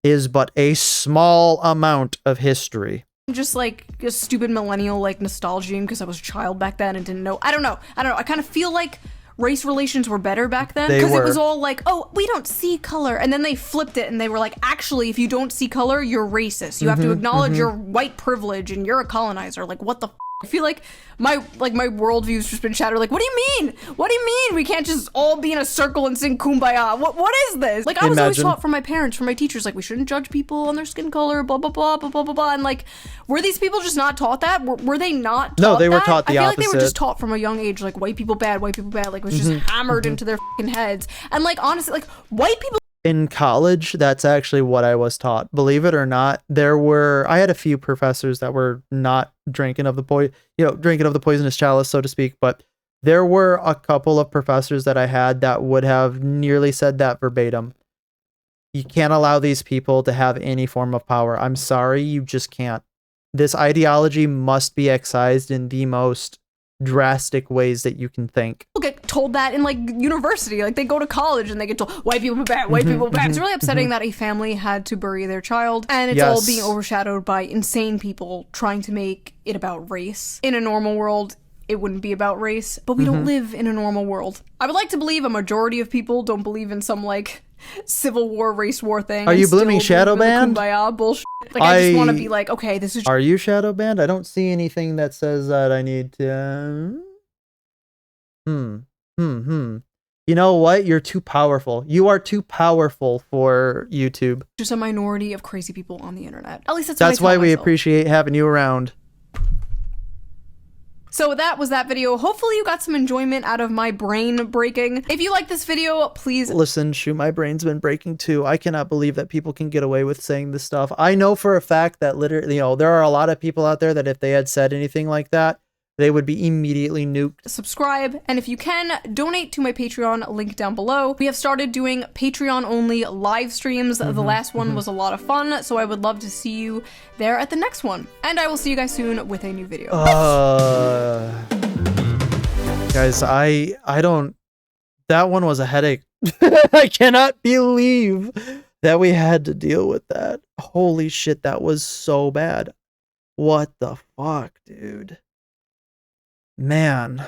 is but a small amount of history. just like a stupid millennial like nostalgia because I was a child back then and didn't know. I don't know. I kind of feel like race relations were better back then because it was all like, oh, we don't see color, and then they flipped it and they were like, actually, if you don't see color, you're racist. You have to acknowledge your white privilege and you're a colonizer. Like, what the I feel like my worldview's just been shattered. Like, what do you mean? What do you mean we can't just all be in a circle and sing Kumbaya? What is this? Like, I was always taught from my parents, from my teachers, like, we shouldn't judge people on their skin color, blah, blah, blah, blah, blah, blah, blah. And, like, were these people just not taught that? Were they not taught No, they were taught I the feel opposite. like they were just taught from a young age, like, white people bad, like, it was just hammered into their fucking heads. And, like, honestly, like, white people... In college, that's actually what I was taught. Believe it or not, I had a few professors that were not drinking of the poisonous chalice, so to speak, but there were a couple of professors that I had that would have nearly said that verbatim. You can't allow these people to have any form of power. I'm sorry, you just can't. This ideology must be excised in the most drastic ways that you can think. Get told that in like university. Like they go to college and they get told white people bad, white people bad. It's really upsetting that a family had to bury their child, and it's all being overshadowed by insane people trying to make it about race. In a normal world, it wouldn't be about race, but we don't live in a normal world. I would like to believe a majority of people don't believe in some like Civil War, race war thing. Are you blaming Shadow Band? Kumbaya bullshit. Like I just want to be like, okay, this is. Are you Shadow Band? I don't see anything that says that I need to. You know what? You're too powerful. You are too powerful for YouTube. Just a minority of crazy people on the internet. At least that's why we myself. appreciate having you around. So that was that video. Hopefully you got some enjoyment out of my brain breaking. If you like this video, please listen. Shoot, my brain's been breaking too. I cannot believe that people can get away with saying this stuff. I know for a fact that literally, you know, there are a lot of people out there that if they had said anything like that, they would be immediately nuked. Subscribe, and if you can, donate to my Patreon, link down below. We have started doing Patreon-only live streams. The last one was a lot of fun, so I would love to see you there at the next one. And I will see you guys soon with a new video. Guys, I don't... That one was a headache. I cannot believe that we had to deal with that. Holy shit, that was so bad. What the fuck, dude? Man.